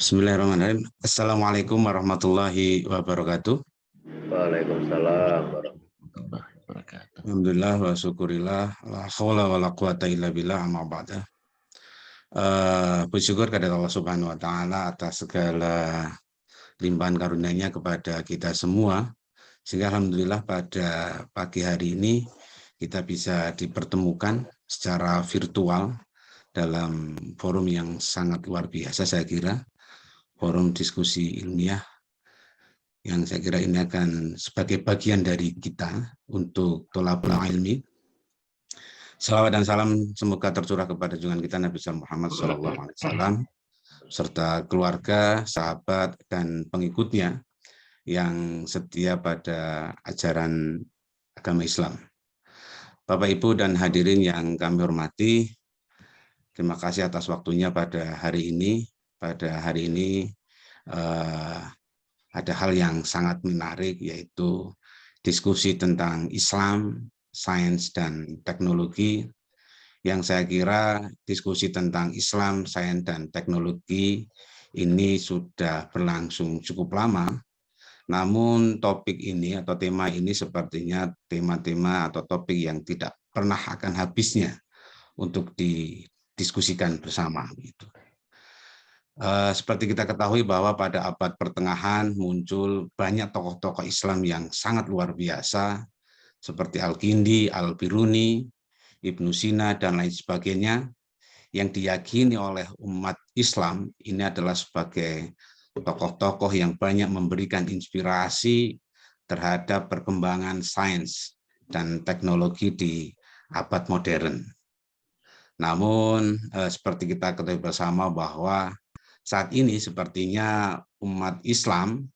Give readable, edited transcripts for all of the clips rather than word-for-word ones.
Bismillahirrahmanirrahim. Assalamualaikum warahmatullahi wabarakatuh. Waalaikumsalam warahmatullahi wabarakatuh. Alhamdulillah wa syukurillah. La haula wa la quwata illa billah amma ba'da. Bersyukur kepada Allah Subhanahu wa taala atas segala limpahan karunia-Nya kepada kita semua. Sehingga alhamdulillah pada pagi hari ini kita bisa dipertemukan secara virtual dalam forum yang sangat luar biasa, saya kira, forum diskusi ilmiah yang saya kira ini akan sebagai bagian dari kita untuk tolabul ilmi. Salawat dan salam semoga tercurah kepada junjungan kita Nabi Muhammad SAW serta keluarga, sahabat, dan pengikutnya yang setia pada ajaran agama Islam. Bapak, Ibu, dan hadirin yang kami hormati, terima kasih atas waktunya pada hari ini. Pada hari ini ada hal yang sangat menarik, yaitu diskusi tentang Islam, sains, dan teknologi, yang saya kira diskusi tentang Islam, sains, dan teknologi ini sudah berlangsung cukup lama, namun topik ini atau tema ini sepertinya tema-tema atau topik yang tidak pernah akan habisnya untuk didiskusikan bersama. Seperti kita ketahui bahwa pada abad pertengahan muncul banyak tokoh-tokoh Islam yang sangat luar biasa, seperti Al-Kindi, Al-Biruni, Ibnu Sina, dan lain sebagainya, yang diyakini oleh umat Islam ini adalah sebagai tokoh-tokoh yang banyak memberikan inspirasi terhadap perkembangan sains dan teknologi di abad modern. Namun, seperti kita ketahui bersama bahwa saat ini sepertinya umat Islam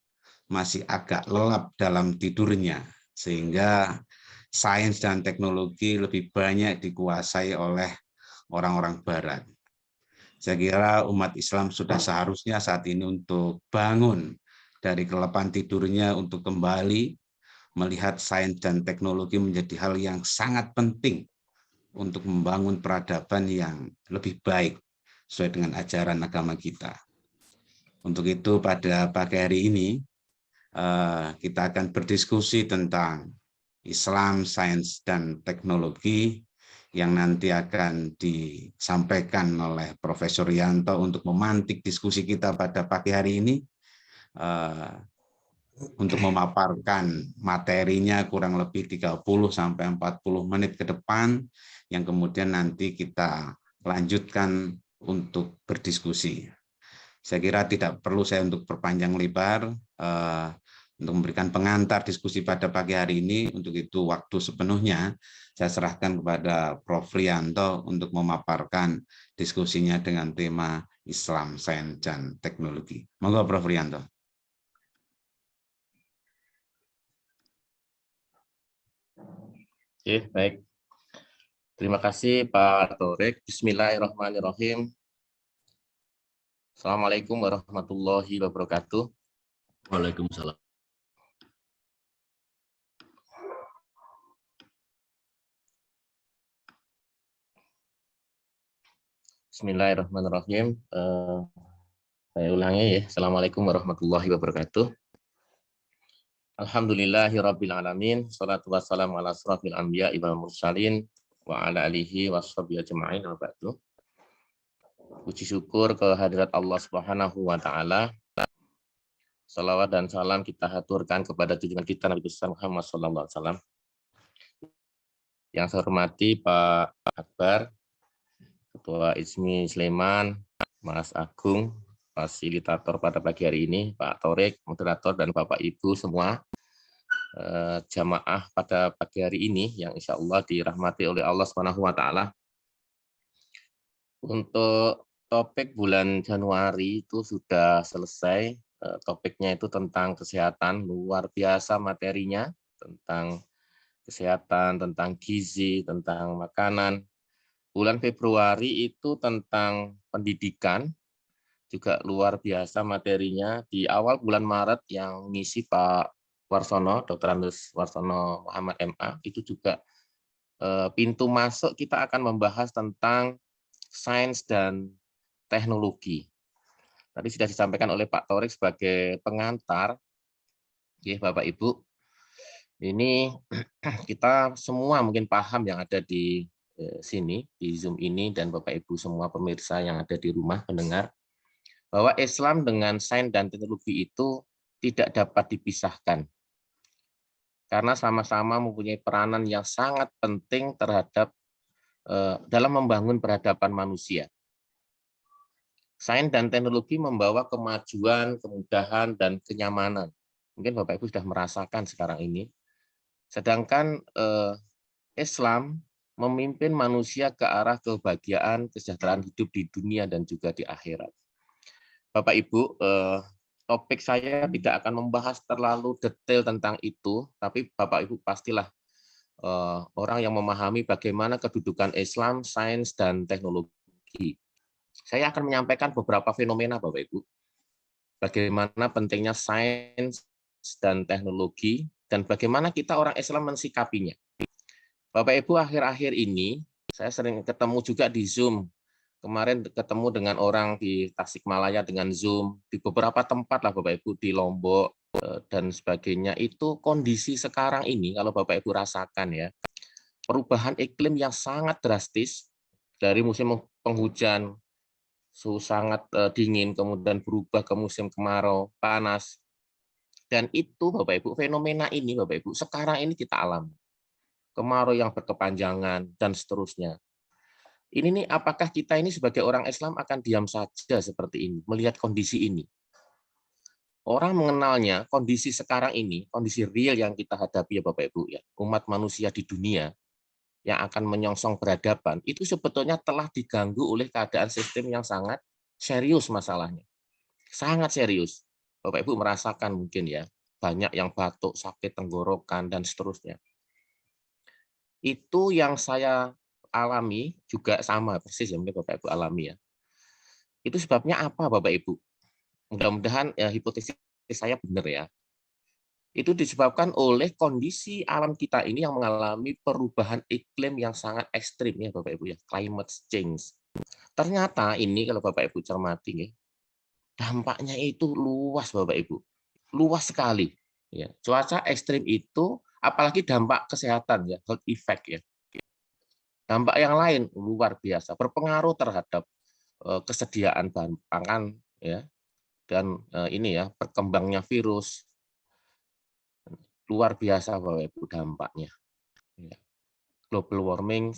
masih agak lelap dalam tidurnya, sehingga sains dan teknologi lebih banyak dikuasai oleh orang-orang Barat. Saya kira umat Islam sudah seharusnya saat ini untuk bangun dari kelepan tidurnya untuk kembali melihat sains dan teknologi menjadi hal yang sangat penting untuk membangun peradaban yang lebih baik sesuai dengan ajaran agama kita. Untuk itu pada pagi hari ini kita akan berdiskusi tentang Islam, sains, dan teknologi yang nanti akan disampaikan oleh Profesor Yanto untuk memantik diskusi kita pada pagi hari ini, untuk memaparkan materinya kurang lebih 30-40 menit ke depan, yang kemudian nanti kita lanjutkan untuk berdiskusi. Saya kira tidak perlu saya untuk berpanjang lebar untuk memberikan pengantar diskusi pada pagi hari ini. Untuk itu waktu sepenuhnya saya serahkan kepada Prof. Rianto untuk memaparkan diskusinya dengan tema Islam, Sains, dan Teknologi. Monggo Prof. Rianto. Oke, baik. Terima kasih Pak Torek. Bismillahirrahmanirrahim. Assalamualaikum warahmatullahi wabarakatuh. Waalaikumsalam. Bismillahirrahmanirrahim. Saya ulangi ya. Assalamualaikum warahmatullahi wabarakatuh. Alhamdulillahirrabbilalamin. Salatu wassalamu ala asrafil anbiya wal mursalin wa ala alihi washabihi ajma'in wa ba'du. Puji syukur kehadirat Allah Subhanahu wa taala. Salawat dan salam kita haturkan kepada junjungan kita Nabi besar Muhammad sallallahu alaihi wasallam. Yang saya hormati Pak Akbar, Ketua ISMI Sleman, Mas Agung, fasilitator pada pagi hari ini, Pak Torek, moderator, dan Bapak Ibu semua jamaah pada pagi hari ini yang insya Allah dirahmati oleh Allah Subhanahu wa taala. Untuk topik bulan Januari itu sudah selesai. Topiknya itu tentang kesehatan, luar biasa materinya, tentang kesehatan, tentang gizi, tentang makanan. Bulan Februari itu tentang pendidikan, juga luar biasa materinya. Di awal bulan Maret yang ngisi Pak Warsono, Dr. Andes Warsono Muhammad MA, itu juga pintu masuk kita akan membahas tentang sains dan teknologi. Tadi sudah disampaikan oleh Pak Torik sebagai pengantar. Ya, Bapak Ibu, ini kita semua mungkin paham yang ada di sini, di Zoom ini, dan Bapak Ibu semua pemirsa yang ada di rumah mendengar, bahwa Islam dengan sains dan teknologi itu tidak dapat dipisahkan. Karena sama-sama mempunyai peranan yang sangat penting terhadap dalam membangun peradaban manusia. Sains dan teknologi membawa kemajuan, kemudahan, dan kenyamanan. Mungkin Bapak Ibu sudah merasakan sekarang ini. Sedangkan Islam memimpin manusia ke arah kebahagiaan, kesejahteraan hidup di dunia dan juga di akhirat. Bapak Ibu, topik saya tidak akan membahas terlalu detail tentang itu, tapi Bapak Ibu pastilah orang yang memahami bagaimana kedudukan Islam, sains, dan teknologi. Saya akan menyampaikan beberapa fenomena, Bapak Ibu. Bagaimana pentingnya sains dan teknologi, dan bagaimana kita orang Islam mensikapinya. Bapak Ibu, akhir-akhir ini, saya sering ketemu juga di Zoom. Kemarin ketemu dengan orang di Tasikmalaya dengan Zoom, di beberapa tempat lah Bapak Ibu, di Lombok, dan sebagainya. Itu kondisi sekarang ini, kalau Bapak Ibu rasakan ya, perubahan iklim yang sangat drastis, dari musim penghujan, suhu sangat dingin, kemudian berubah ke musim kemarau, panas. Dan itu Bapak Ibu, fenomena ini Bapak Ibu, sekarang ini kita alami. Kemarau yang berkepanjangan, dan seterusnya. Ini nih, apakah kita ini sebagai orang Islam akan diam saja seperti ini, melihat kondisi ini? Orang mengenalnya, kondisi sekarang ini, kondisi real yang kita hadapi ya Bapak Ibu, ya, umat manusia di dunia yang akan menyongsong peradaban, itu sebetulnya telah diganggu oleh keadaan sistem yang sangat serius masalahnya. Sangat serius. Bapak Ibu merasakan mungkin ya, banyak yang batuk, sakit tenggorokan, dan seterusnya. Itu yang saya alami juga sama persis ya, mungkin Bapak Ibu alami ya. Itu sebabnya apa Bapak Ibu? Mudah-mudahan ya, hipotesis saya benar ya. Itu disebabkan oleh kondisi alam kita ini yang mengalami perubahan iklim yang sangat ekstrim ya Bapak Ibu ya, climate change. Ternyata ini kalau Bapak Ibu cermati ya, dampaknya itu luas Bapak Ibu. Luas sekali ya. Cuaca ekstrim itu apalagi dampak kesehatan ya, health effect ya. Dampak yang lain luar biasa, berpengaruh terhadap kesediaan bahan pangan ya, dan ini ya, berkembangnya virus. Luar biasa Bapak Ibu dampaknya. Ya. Global warming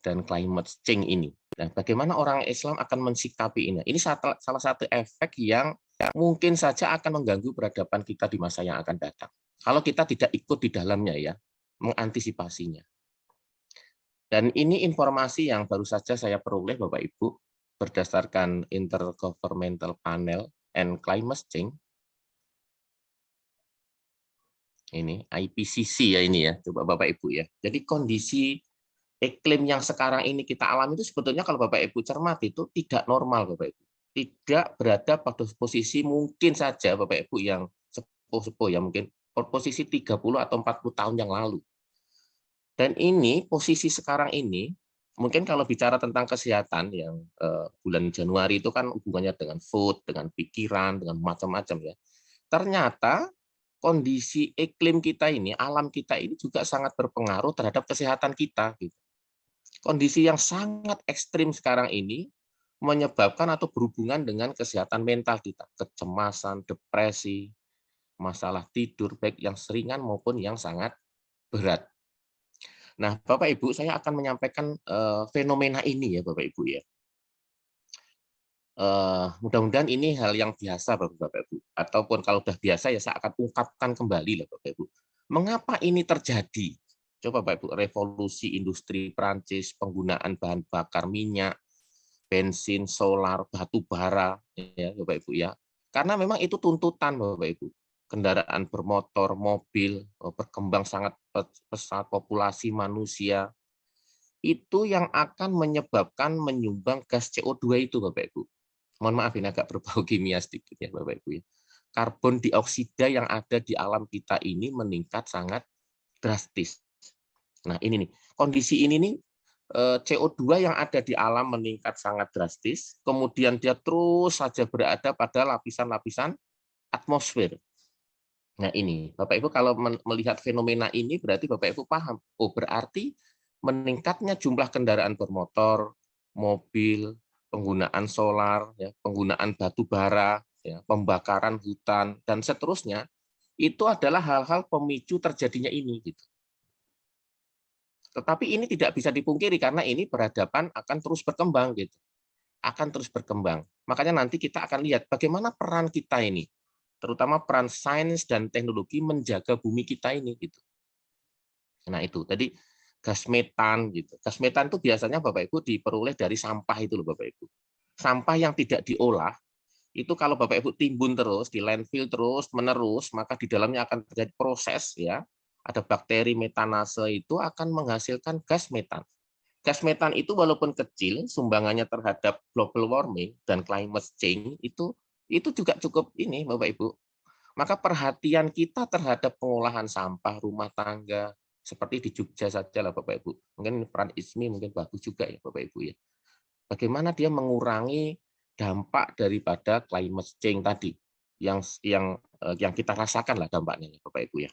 dan climate change ini. Nah, bagaimana orang Islam akan mensikapi ini? Ini salah satu efek yang mungkin saja akan mengganggu peradaban kita di masa yang akan datang. Kalau kita tidak ikut di dalamnya ya, mengantisipasinya. Dan ini informasi yang baru saja saya peroleh Bapak Ibu berdasarkan Intergovernmental Panel and Climate Change. Ini IPCC ya ini ya, coba Bapak Ibu ya. Jadi kondisi iklim yang sekarang ini kita alami itu sebetulnya kalau Bapak Ibu cermati itu tidak normal Bapak Ibu. Tidak berada pada posisi mungkin saja Bapak Ibu yang sepuh-sepuh ya, mungkin posisi 30 atau 40 tahun yang lalu. Dan ini posisi sekarang ini, mungkin kalau bicara tentang kesehatan yang bulan Januari itu kan hubungannya dengan food, dengan pikiran, dengan macam-macam ya. Ternyata kondisi iklim kita ini, alam kita ini juga sangat berpengaruh terhadap kesehatan kita. Gitu. Kondisi yang sangat ekstrim sekarang ini menyebabkan atau berhubungan dengan kesehatan mental kita, kecemasan, depresi, masalah tidur, baik yang seringan maupun yang sangat berat. Nah, Bapak Ibu, saya akan menyampaikan fenomena ini ya, Bapak Ibu ya. Mudah-mudahan ini hal yang biasa, Bapak Ibu. Ataupun kalau sudah biasa ya, saya akan ungkapkan kembali lah, Bapak Ibu. Mengapa ini terjadi? Coba Bapak Ibu, revolusi industri Prancis, penggunaan bahan bakar minyak, bensin, solar, batu bara, ya, Bapak Ibu ya. Karena memang itu tuntutan, Bapak Ibu. Kendaraan bermotor, mobil, berkembang sangat pesat populasi manusia, itu yang akan menyebabkan menyumbang gas CO2 itu Bapak Ibu. Mohon maaf ini agak berbau kimia sedikit ya Bapak Ibu. Karbon dioksida yang ada di alam kita ini meningkat sangat drastis. Nah ini nih, kondisi ini nih CO2 yang ada di alam meningkat sangat drastis, kemudian dia terus saja berada pada lapisan-lapisan atmosfer. Nah ini, Bapak Ibu kalau melihat fenomena ini berarti Bapak Ibu paham, oh berarti meningkatnya jumlah kendaraan bermotor, mobil, penggunaan solar, ya, penggunaan batu bara, ya, pembakaran hutan, dan seterusnya, itu adalah hal-hal pemicu terjadinya ini. Gitu. Tetapi ini tidak bisa dipungkiri karena ini peradaban akan terus berkembang. Gitu. Akan terus berkembang. Makanya nanti kita akan lihat bagaimana peran kita ini, terutama peran sains dan teknologi menjaga bumi kita ini. Gitu. Nah itu, tadi gas metan. Gitu. Gas metan itu biasanya Bapak Ibu diperoleh dari sampah itu loh Bapak Ibu. Sampah yang tidak diolah, itu kalau Bapak Ibu timbun terus, di landfill terus, menerus, maka di dalamnya akan terjadi proses, ya. Ada bakteri metanase itu akan menghasilkan gas metan. Gas metan itu walaupun kecil, sumbangannya terhadap global warming dan climate change itu juga cukup ini, Bapak Ibu. Maka perhatian kita terhadap pengolahan sampah rumah tangga, seperti di Jogja saja lah Bapak Ibu. Mungkin peran ISMI mungkin bagus juga ya Bapak Ibu ya. Bagaimana dia mengurangi dampak daripada climate change tadi yang kita rasakan lah dampaknya Bapak Ibu ya.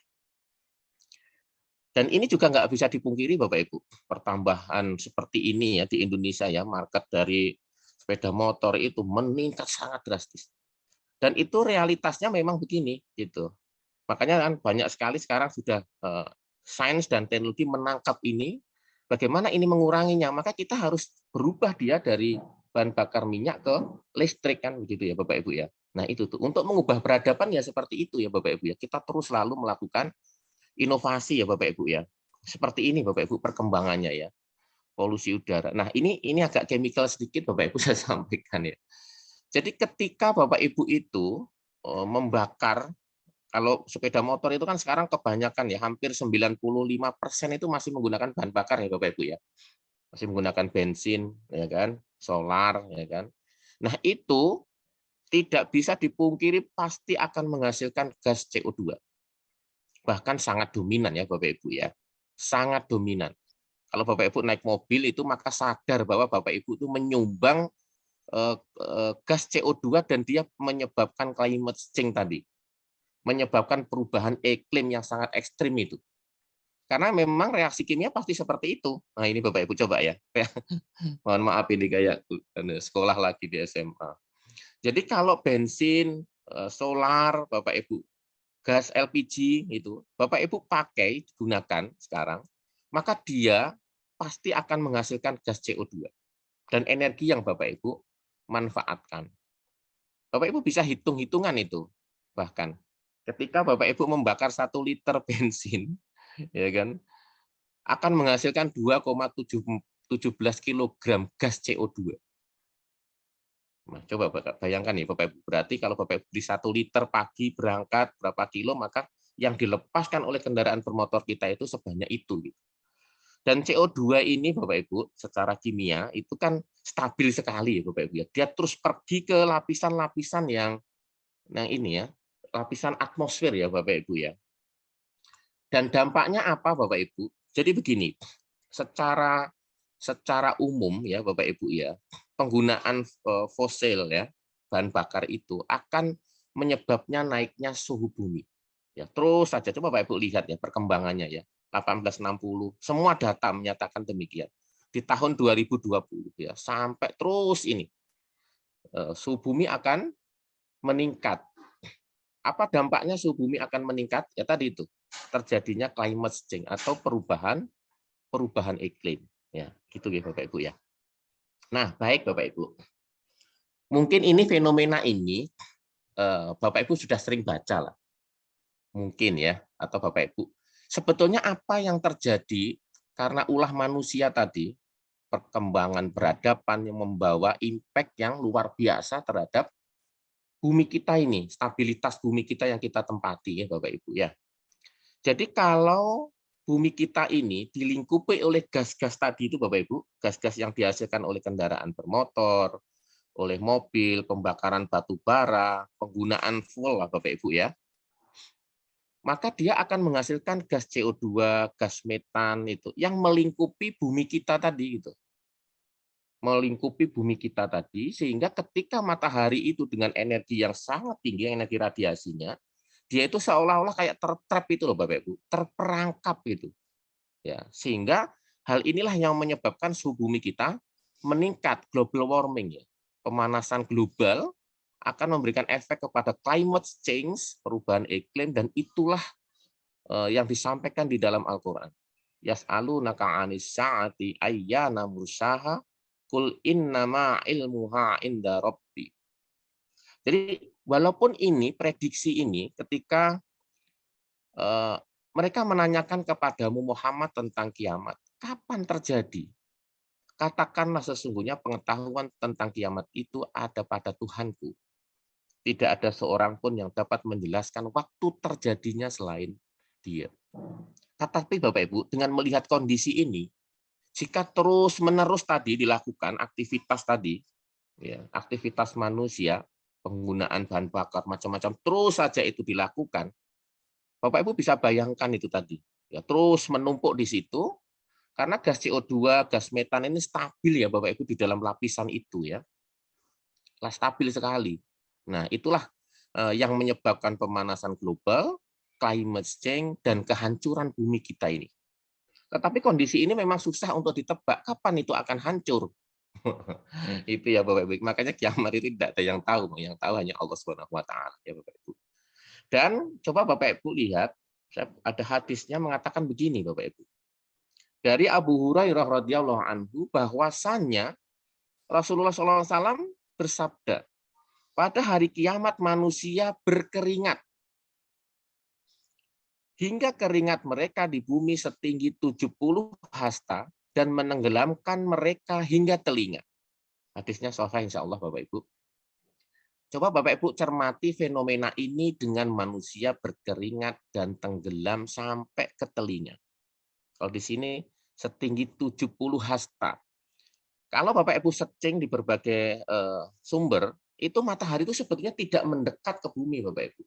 Dan ini juga nggak bisa dipungkiri Bapak Ibu, pertambahan seperti ini ya di Indonesia ya, market dari sepeda motor itu meningkat sangat drastis. Dan itu realitasnya memang begini gitu. Makanya kan banyak sekali sekarang sudah sains dan teknologi menangkap ini, bagaimana ini menguranginya, maka kita harus berubah dia dari bahan bakar minyak ke listrik kan begitu ya Bapak Ibu ya. Nah itu tuh untuk mengubah peradaban ya seperti itu ya Bapak Ibu ya. Kita terus selalu melakukan inovasi ya Bapak Ibu ya. Seperti ini Bapak Ibu perkembangannya ya. Polusi udara. Nah, ini agak chemical sedikit Bapak Ibu saya sampaikan ya. Jadi ketika Bapak Ibu itu membakar, kalau sepeda motor itu kan sekarang kebanyakan ya, hampir 95% itu masih menggunakan bahan bakar ya Bapak Ibu ya. Masih menggunakan bensin ya kan, solar ya kan. Nah, itu tidak bisa dipungkiri pasti akan menghasilkan gas CO2. Bahkan sangat dominan ya Bapak Ibu ya. Sangat dominan. Kalau Bapak Ibu naik mobil itu maka sadar bahwa Bapak Ibu itu menyumbang gas CO2 dan dia menyebabkan climate change tadi. Menyebabkan perubahan iklim yang sangat ekstrim itu. Karena memang reaksi kimia pasti seperti itu. Nah ini Bapak Ibu coba ya. Mohon maaf ini kayak sekolah lagi di SMA. Jadi kalau bensin, solar, Bapak Ibu, gas LPG itu Bapak Ibu pakai gunakan sekarang, maka dia pasti akan menghasilkan gas CO2 dan energi yang Bapak Ibu manfaatkan. Bapak Ibu bisa hitung-hitungan itu. Bahkan ketika Bapak Ibu membakar 1 liter bensin ya kan akan menghasilkan 2,17 kg gas CO2. Nah, coba bayangkan ya Bapak Ibu, berarti kalau Bapak Ibu beli 1 liter pagi berangkat berapa kilo, maka yang dilepaskan oleh kendaraan bermotor kita itu sebanyak itu. Dan CO2 ini Bapak Ibu secara kimia itu kan stabil sekali ya Bapak Ibu ya. Dia terus pergi ke lapisan-lapisan yang ini ya, lapisan atmosfer ya Bapak Ibu ya. Dan dampaknya apa Bapak Ibu? Jadi begini, secara umum ya Bapak Ibu ya, penggunaan fosil ya, bahan bakar itu akan menyebabnya naiknya suhu bumi. Ya, terus saja coba Bapak Ibu lihat ya perkembangannya ya. 1860 semua data menyatakan demikian. Di tahun 2020 ya, sampai terus ini suhu bumi akan meningkat. Apa dampaknya suhu bumi akan meningkat? Ya tadi itu, terjadinya climate change atau perubahan iklim. Ya, gitu ya Bapak Ibu ya. Nah, baik Bapak Ibu. Mungkin ini fenomena ini Bapak Ibu sudah sering baca lah. Mungkin ya, atau Bapak Ibu. Sebetulnya apa yang terjadi karena ulah manusia tadi, perkembangan peradaban yang membawa impact yang luar biasa terhadap bumi kita ini, stabilitas bumi kita yang kita tempati ya Bapak Ibu ya. Jadi kalau bumi kita ini dilingkupi oleh gas-gas tadi itu Bapak Ibu, gas-gas yang dihasilkan oleh kendaraan bermotor, oleh mobil, pembakaran batu bara, penggunaan fuel lah Bapak Ibu ya. maka dia akan menghasilkan gas CO2, gas metan itu yang melingkupi bumi kita tadi gitu. Melingkupi bumi kita tadi sehingga ketika matahari itu dengan energi yang sangat tinggi, energi radiasinya, dia itu seolah-olah kayak tertrap itu loh Bapak Ibu, terperangkap itu. Ya, sehingga hal inilah yang menyebabkan suhu bumi kita meningkat, global warming ya. Pemanasan global akan memberikan efek kepada climate change, perubahan iklim, dan itulah yang disampaikan di dalam Al-Quran. Yas'alunaka 'anis sa'ati ayyana mursaha qul innama ilmuha inda rabbi. Jadi walaupun ini prediksi ini ketika mereka menanyakan kepadamu Muhammad tentang kiamat, kapan terjadi? Katakanlah sesungguhnya pengetahuan tentang kiamat itu ada pada Tuhanku. Tidak ada seorang pun yang dapat menjelaskan waktu terjadinya selain Dia. Tetapi Bapak Ibu, dengan melihat kondisi ini, jika terus-menerus tadi dilakukan aktivitas tadi, ya, aktivitas manusia, penggunaan bahan bakar macam-macam, terus saja itu dilakukan, Bapak Ibu bisa bayangkan itu tadi, ya, terus menumpuk di situ, karena gas CO2, gas metan ini stabil ya Bapak Ibu di dalam lapisan itu ya, stabil sekali. Nah itulah yang menyebabkan pemanasan global, climate change, dan kehancuran bumi kita ini. Tetapi kondisi ini memang susah untuk ditebak kapan itu akan hancur. Itu ya Bapak Ibu. Makanya kiamat itu tidak ada yang tahu, yang tahu hanya Allah Subhanahu wa taala ya Bapak Ibu. Dan coba Bapak Ibu lihat, ada hadisnya mengatakan begini Bapak Ibu. Dari Abu Hurairah radhiyallahu anhu bahwasannya Rasulullah SAW bersabda, pada hari kiamat manusia berkeringat hingga keringat mereka di bumi setinggi 70 hasta dan menenggelamkan mereka hingga telinga. Hadisnya sahih insya Allah Bapak Ibu. Coba Bapak Ibu cermati fenomena ini dengan manusia berkeringat dan tenggelam sampai ke telinga. Kalau di sini setinggi 70 hasta. Kalau Bapak Ibu searching di berbagai sumber, itu matahari itu sebetulnya tidak mendekat ke bumi Bapak Ibu.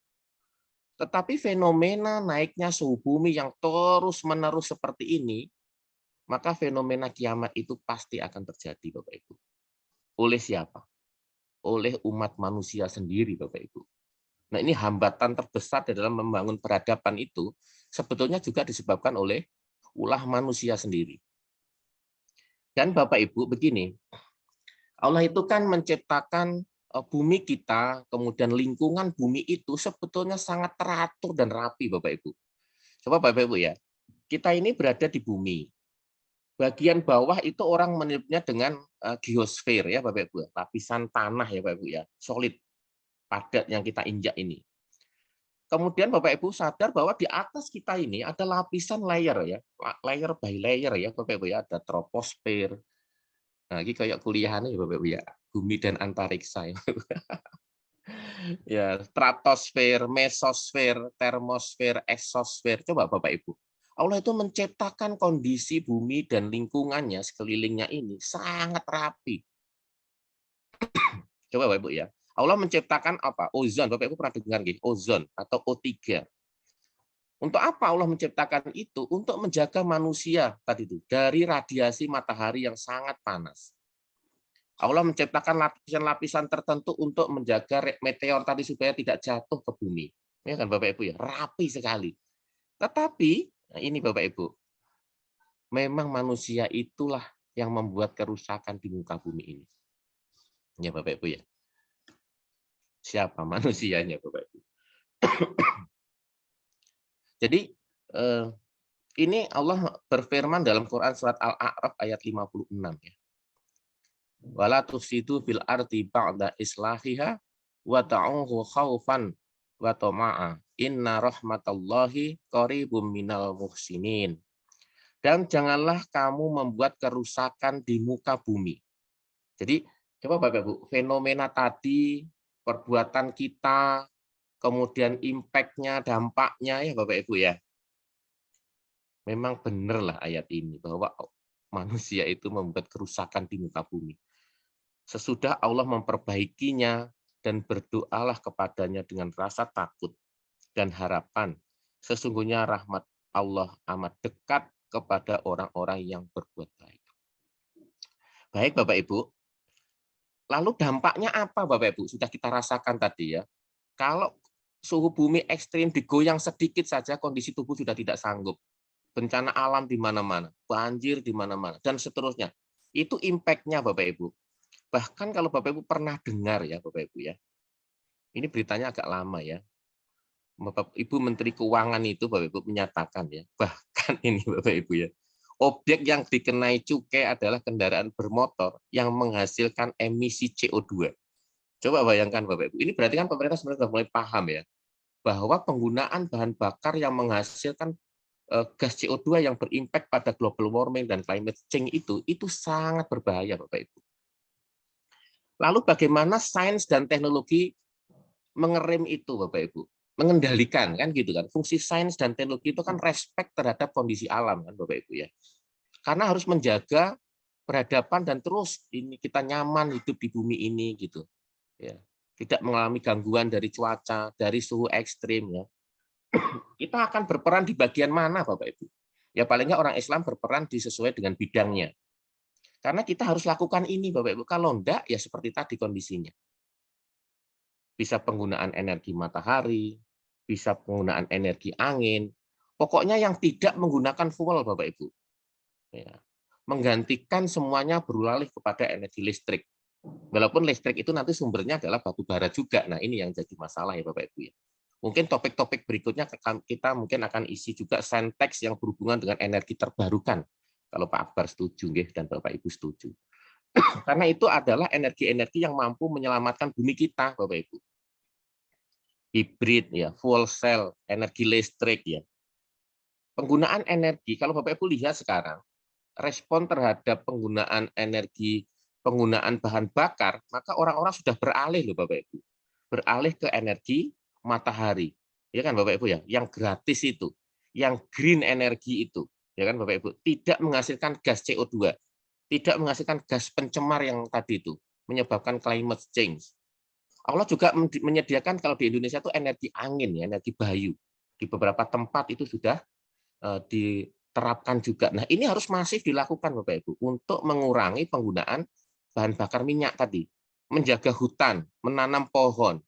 Tetapi fenomena naiknya suhu bumi yang terus-menerus seperti ini, maka fenomena kiamat itu pasti akan terjadi Bapak Ibu. Oleh siapa? Oleh umat manusia sendiri Bapak Ibu. Nah ini hambatan terbesar dalam membangun peradaban itu sebetulnya juga disebabkan oleh ulah manusia sendiri. Dan Bapak Ibu begini, Allah itu kan menciptakan bumi kita, kemudian lingkungan bumi itu sebetulnya sangat teratur dan rapi Bapak Ibu. Coba Bapak Ibu ya, kita ini berada di bumi. Bagian bawah itu orang menyebutnya dengan geosfer ya Bapak Ibu, lapisan tanah ya Bapak Ibu ya, solid, padat yang kita injak ini. Kemudian Bapak Ibu sadar bahwa di atas kita ini ada lapisan layer ya, layer by layer ya Bapak Ibu ya, ada troposfer. Nah, ini kayak kuliahannya ya Bapak Ibu ya, bumi dan antariksa ya. Ya, stratosfer, mesosfer, termosfer, eksosfer. Coba Bapak Ibu. Allah itu menciptakan kondisi bumi dan lingkungannya sekelilingnya ini sangat rapi. Coba Bapak Ibu ya. Allah menciptakan apa? Ozon. Bapak Ibu pernah dengar nggih? Ozon atau O3. Untuk apa Allah menciptakan itu? Untuk menjaga manusia tadi itu dari radiasi matahari yang sangat panas. Allah menciptakan lapisan-lapisan tertentu untuk menjaga meteor tadi supaya tidak jatuh ke bumi. Ya kan Bapak Ibu ya, rapi sekali. Tetapi nah ini Bapak Ibu, memang manusia itulah yang membuat kerusakan di muka bumi ini. Ya Bapak Ibu ya. Siapa manusianya Bapak Ibu? Jadi ini Allah berfirman dalam Quran surat Al-A'raf ayat 56 ya. Wala tufsidu fil ardi ba'da islahiha wa ta'uhu khaufan wa tama'a. Inna rahmatallahi qaribum minal muhsinin. Dan janganlah kamu membuat kerusakan di muka bumi. Jadi coba Bapak Ibu, fenomena tadi, perbuatan kita, kemudian impact-nya, dampaknya ya Bapak Ibu ya. Memang benarlah ayat ini bahwa manusia itu membuat kerusakan di muka bumi. Sesudah Allah memperbaikinya dan berdoalah kepadanya dengan rasa takut dan harapan Sesungguhnya rahmat Allah amat dekat kepada orang-orang yang berbuat baik. Baik Bapak Ibu, lalu dampaknya apa Bapak Ibu? Sudah kita rasakan tadi ya. Kalau suhu bumi ekstrim digoyang sedikit saja kondisi tubuh sudah tidak sanggup. Bencana alam di mana-mana, banjir di mana-mana, dan seterusnya. Itu impact-nya Bapak Ibu. Bahkan kalau Bapak Ibu pernah dengar ya Bapak Ibu ya, ini beritanya agak lama ya, Bapak Ibu Menteri Keuangan itu Bapak Ibu menyatakan ya, bahkan ini Bapak Ibu ya, objek yang dikenai cukai adalah kendaraan bermotor yang menghasilkan emisi CO2. Coba bayangkan Bapak Ibu, ini berarti kan pemerintah sebenarnya sudah mulai paham ya, bahwa penggunaan bahan bakar yang menghasilkan gas CO2 yang berimpact pada global warming dan climate change itu sangat berbahaya Bapak Ibu. Lalu bagaimana sains dan teknologi mengerem itu Bapak Ibu? Mengendalikan kan gitu kan. Fungsi sains dan teknologi itu kan respect terhadap kondisi alam kan Bapak Ibu ya. Karena harus menjaga peradaban dan terus ini kita nyaman hidup di bumi ini gitu. Ya. Tidak mengalami gangguan dari cuaca, dari suhu ekstrim ya. Kita akan berperan di bagian mana Bapak Ibu? Ya palingnya orang Islam berperan sesuai dengan bidangnya. Karena kita harus lakukan ini Bapak Ibu. Kalau enggak ya seperti tadi kondisinya. Bisa penggunaan energi matahari, bisa penggunaan energi angin. Pokoknya yang tidak menggunakan fuel Bapak Ibu. Ya. Menggantikan semuanya beralih kepada energi listrik. Walaupun listrik itu nanti sumbernya adalah batu bara juga. Nah ini yang jadi masalah ya Bapak Ibu ya. Mungkin topik-topik berikutnya kita mungkin akan isi juga senteks yang berhubungan dengan energi terbarukan. Kalau Pak Akbar setuju dan Bapak Ibu setuju. Karena itu adalah energi-energi yang mampu menyelamatkan bumi kita, Bapak Ibu. Hibrid ya, fuel cell, energi listrik ya. Penggunaan energi, kalau Bapak Ibu lihat sekarang, respon terhadap penggunaan energi, penggunaan bahan bakar, maka orang-orang sudah beralih loh Bapak Ibu. Beralih ke energi matahari. Ya kan Bapak Ibu ya, yang gratis itu, yang green energi itu, ya kan Bapak Ibu, tidak menghasilkan gas CO2, tidak menghasilkan gas pencemar yang tadi itu, menyebabkan climate change. Allah juga menyediakan kalau di Indonesia itu energi angin ya, energi bayu. Di beberapa tempat itu sudah diterapkan juga. Nah, ini harus masif dilakukan Bapak Ibu untuk mengurangi penggunaan bahan bakar minyak tadi, menjaga hutan, menanam pohon.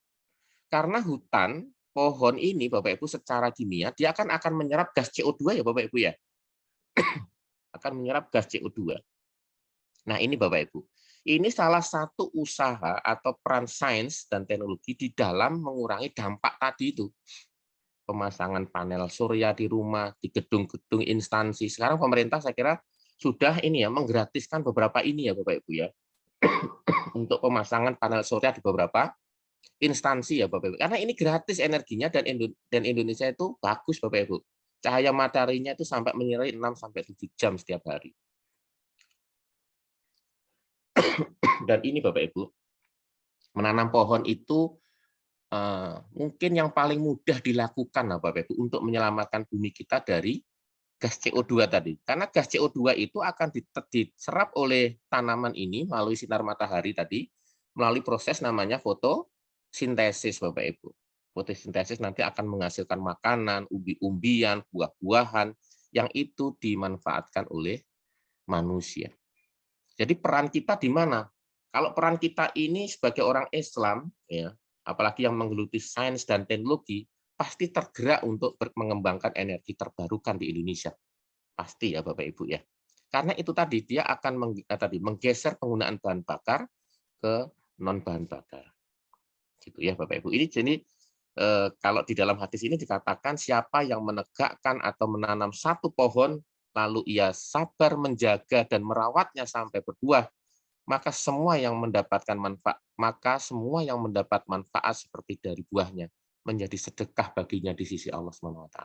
Karena hutan, pohon ini Bapak Ibu secara kimia dia akan menyerap gas CO2 ya Bapak Ibu ya. Akan menyerap gas CO2. Nah, ini Bapak Ibu. Ini salah satu usaha atau peran sains dan teknologi di dalam mengurangi dampak tadi itu. Pemasangan panel surya di rumah, di gedung-gedung instansi. Sekarang pemerintah saya kira sudah ini ya menggratiskan beberapa ini ya Bapak Ibu ya. Untuk pemasangan panel surya di beberapa instansi ya Bapak Ibu. Karena ini gratis energinya dan Indonesia itu bagus Bapak Ibu. Cahaya mataharinya itu sampai menyinari 6 sampai 7 jam setiap hari. Dan ini Bapak Ibu, menanam pohon itu mungkin yang paling mudah dilakukan Bapak Ibu untuk menyelamatkan bumi kita dari gas CO2 tadi. Karena gas CO2 itu akan diserap oleh tanaman ini melalui sinar matahari tadi, melalui proses namanya fotosintesis Bapak Ibu. Fotosintesis nanti akan menghasilkan makanan, umbi-umbian, buah-buahan yang itu dimanfaatkan oleh manusia. Jadi peran kita di mana? Kalau peran kita ini sebagai orang Islam, ya, apalagi yang menggeluti sains dan teknologi, pasti tergerak untuk mengembangkan energi terbarukan di Indonesia. Pasti ya Bapak Ibu ya. Karena itu tadi dia akan menggeser penggunaan bahan bakar ke non bahan bakar. Gitu ya Bapak Ibu. Ini jadi kalau di dalam hadis ini dikatakan siapa yang menegakkan atau menanam satu pohon lalu ia sabar menjaga dan merawatnya sampai berbuah, maka semua yang mendapat manfaat seperti dari buahnya menjadi sedekah baginya di sisi Allah SWT.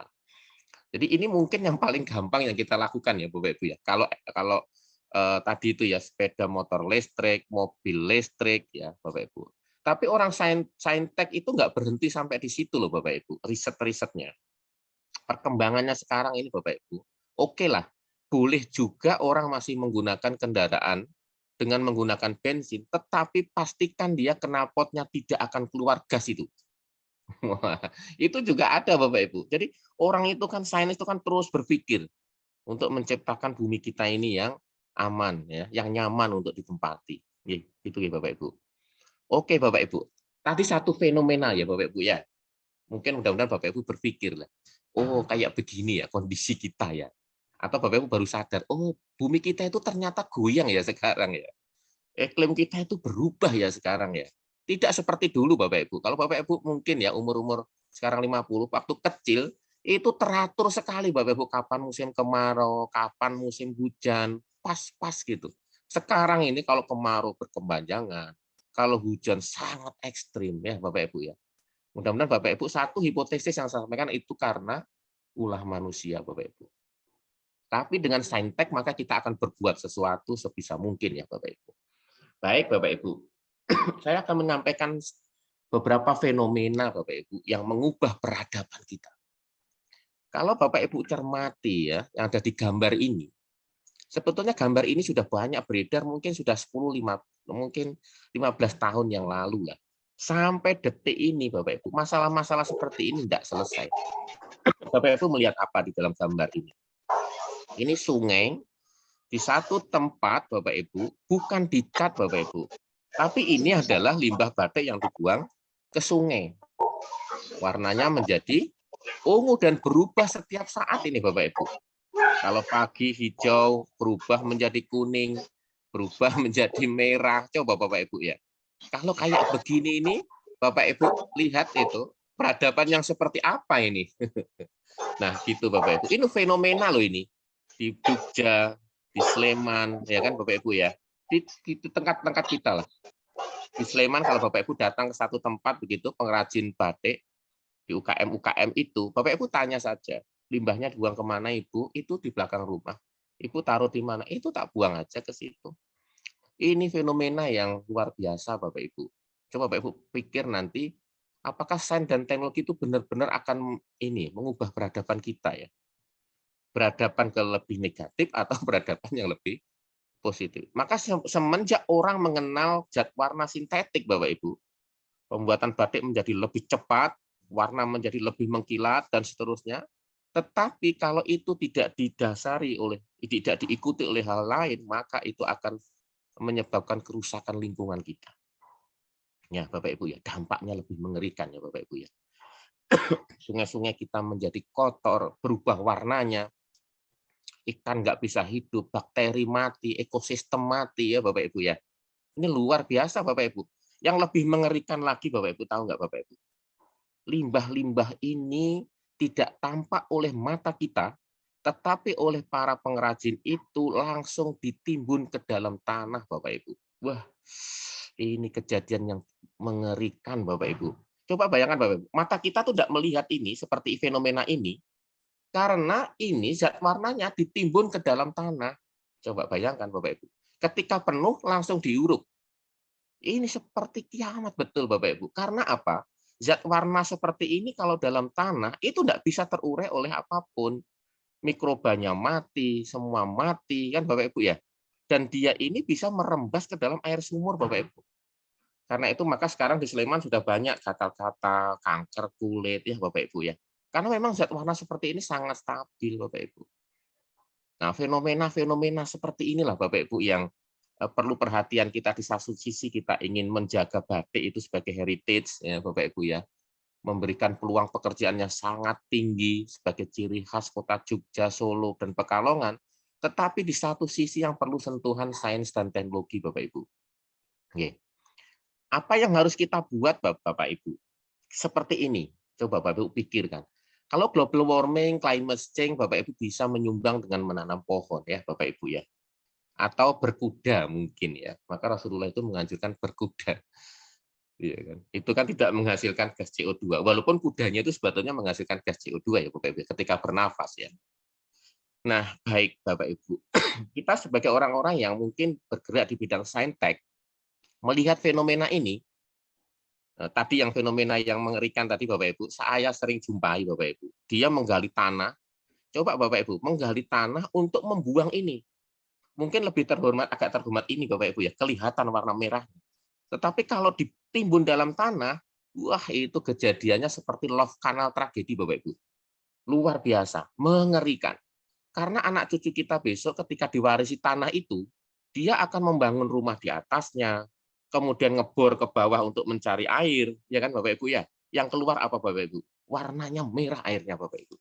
Jadi ini mungkin yang paling gampang yang kita lakukan ya Bapak Ibu ya. Kalau tadi itu ya sepeda motor listrik, mobil listrik ya Bapak Ibu. Tapi orang saintek itu nggak berhenti sampai di situ loh Bapak Ibu. Riset-risetnya. Perkembangannya sekarang ini Bapak Ibu. Oke lah, boleh juga orang masih menggunakan kendaraan dengan menggunakan bensin, tetapi pastikan dia knalpotnya tidak akan keluar gas itu. Wah, itu juga ada Bapak Ibu. Jadi orang itu kan sains itu kan terus berpikir untuk menciptakan bumi kita ini yang aman ya, yang nyaman untuk ditempati. Itu ya Bapak Ibu. Oke Bapak Ibu. Tadi satu fenomena ya Bapak Ibu ya. Mungkin mudah-mudahan Bapak Ibu berpikir lah. Oh, kayak begini ya kondisi kita ya. Atau Bapak Ibu baru sadar, oh, bumi kita itu ternyata goyang ya sekarang ya. Iklim kita itu berubah ya sekarang ya. Tidak seperti dulu Bapak Ibu. Kalau Bapak Ibu mungkin ya umur-umur sekarang 50, waktu kecil itu teratur sekali Bapak Ibu kapan musim kemarau, kapan musim hujan, pas-pas gitu. Sekarang ini kalau kemarau berkepanjangan, kalau hujan sangat ekstrim ya Bapak Ibu ya. Mudah-mudahan Bapak Ibu satu hipotesis yang saya sampaikan itu karena ulah manusia Bapak Ibu. Tapi dengan saintek maka kita akan berbuat sesuatu sebisa mungkin ya Bapak Ibu. Baik Bapak Ibu, saya akan menyampaikan beberapa fenomena Bapak Ibu yang mengubah peradaban kita. Kalau Bapak Ibu cermati ya yang ada di gambar ini, sebetulnya gambar ini sudah banyak beredar mungkin sudah 10 mungkin 15 tahun yang lalu lah. Sampai detik ini Bapak Ibu, masalah-masalah seperti ini tidak selesai. Bapak Ibu melihat apa di dalam gambar ini? Ini sungai di satu tempat Bapak Ibu, bukan dicat Bapak Ibu. Tapi ini adalah limbah batik yang dibuang ke sungai. Warnanya menjadi ungu dan berubah setiap saat ini Bapak Ibu. Kalau pagi hijau, berubah menjadi kuning, berubah menjadi merah. Coba Bapak Ibu ya. Kalau kayak begini ini, Bapak Ibu lihat itu, peradaban yang seperti apa ini? Nah, gitu Bapak Ibu. Ini fenomena loh ini. Di Jogja, di Sleman, ya kan Bapak Ibu ya. Di tempat-tempat kita lah. Di Sleman kalau Bapak Ibu datang ke satu tempat begitu, pengrajin batik, di UKM itu, Bapak Ibu tanya saja, limbahnya dibuang kemana Ibu? Itu di belakang rumah. Ibu taruh di mana? Itu tak buang aja ke situ. Ini fenomena yang luar biasa Bapak Ibu. Coba Bapak Ibu pikir nanti, apakah sains dan teknologi itu benar-benar akan ini mengubah peradaban kita ya? Peradaban ke lebih negatif atau peradaban yang lebih positif. Maka semenjak orang mengenal zat warna sintetik Bapak Ibu, pembuatan batik menjadi lebih cepat, warna menjadi lebih mengkilat dan seterusnya. Tetapi kalau itu tidak didasari oleh tidak diikuti oleh hal lain, maka itu akan menyebabkan kerusakan lingkungan kita. Ya, Bapak Ibu ya, dampaknya lebih mengerikan ya Bapak Ibu ya. Sungai-sungai kita menjadi kotor, berubah warnanya, ikan nggak bisa hidup, bakteri mati, ekosistem mati ya Bapak Ibu ya. Ini luar biasa Bapak Ibu. Yang lebih mengerikan lagi Bapak Ibu tahu nggak Bapak Ibu? Limbah-limbah ini tidak tampak oleh mata kita, tetapi oleh para pengrajin itu langsung ditimbun ke dalam tanah Bapak Ibu. Wah, ini kejadian yang mengerikan Bapak Ibu. Coba bayangkan Bapak Ibu, mata kita tuh tidak melihat ini seperti fenomena ini, karena ini zat warnanya ditimbun ke dalam tanah. Coba bayangkan Bapak Ibu. Ketika penuh langsung diuruk. Ini seperti kiamat betul Bapak Ibu. Karena apa? Zat warna seperti ini kalau dalam tanah itu tidak bisa terurai oleh apapun. Mikrobanya mati, semua mati kan Bapak Ibu ya. Dan dia ini bisa merembas ke dalam air sumur Bapak Ibu. Karena itu maka sekarang di Sleman sudah banyak gatal-gatal, kanker kulit ya Bapak Ibu ya. Karena memang zat warna seperti ini sangat stabil Bapak Ibu. Nah, fenomena-fenomena seperti inilah Bapak Ibu yang perlu perhatian kita. Di satu sisi kita ingin menjaga batik itu sebagai heritage ya Bapak Ibu ya. Memberikan peluang pekerjaan yang sangat tinggi sebagai ciri khas kota Jogja, Solo, dan Pekalongan. Tetapi di satu sisi yang perlu sentuhan sains dan teknologi Bapak Ibu. Oke. Apa yang harus kita buat Bapak Ibu? Seperti ini. Coba Bapak Ibu pikirkan. Kalau global warming, climate change, Bapak Ibu bisa menyumbang dengan menanam pohon ya Bapak Ibu ya. Atau berkuda mungkin ya. Maka Rasulullah itu menganjurkan berkuda. Iya kan? Itu kan tidak menghasilkan gas CO2. Walaupun kudanya itu sebetulnya menghasilkan gas CO2 ya Bapak Ibu ketika bernafas ya. Nah, baik Bapak Ibu. Kita sebagai orang-orang yang mungkin bergerak di bidang saintek melihat fenomena ini. Tadi yang fenomena yang mengerikan tadi Bapak Ibu, saya sering jumpai Bapak Ibu. Dia menggali tanah. Coba Bapak Ibu, menggali tanah untuk membuang ini. Mungkin lebih terhormat, agak terhormat ini Bapak Ibu ya, kelihatan warna merah. Tetapi kalau ditimbun dalam tanah, Wah, itu kejadiannya seperti love kanal tragedi, Bapak Ibu. Luar biasa, mengerikan. Karena anak cucu kita besok ketika diwarisi tanah itu, dia akan membangun rumah di atasnya, kemudian ngebor ke bawah untuk mencari air, ya kan Bapak Ibu ya. Yang keluar apa Bapak Ibu? Warnanya merah airnya Bapak Ibu.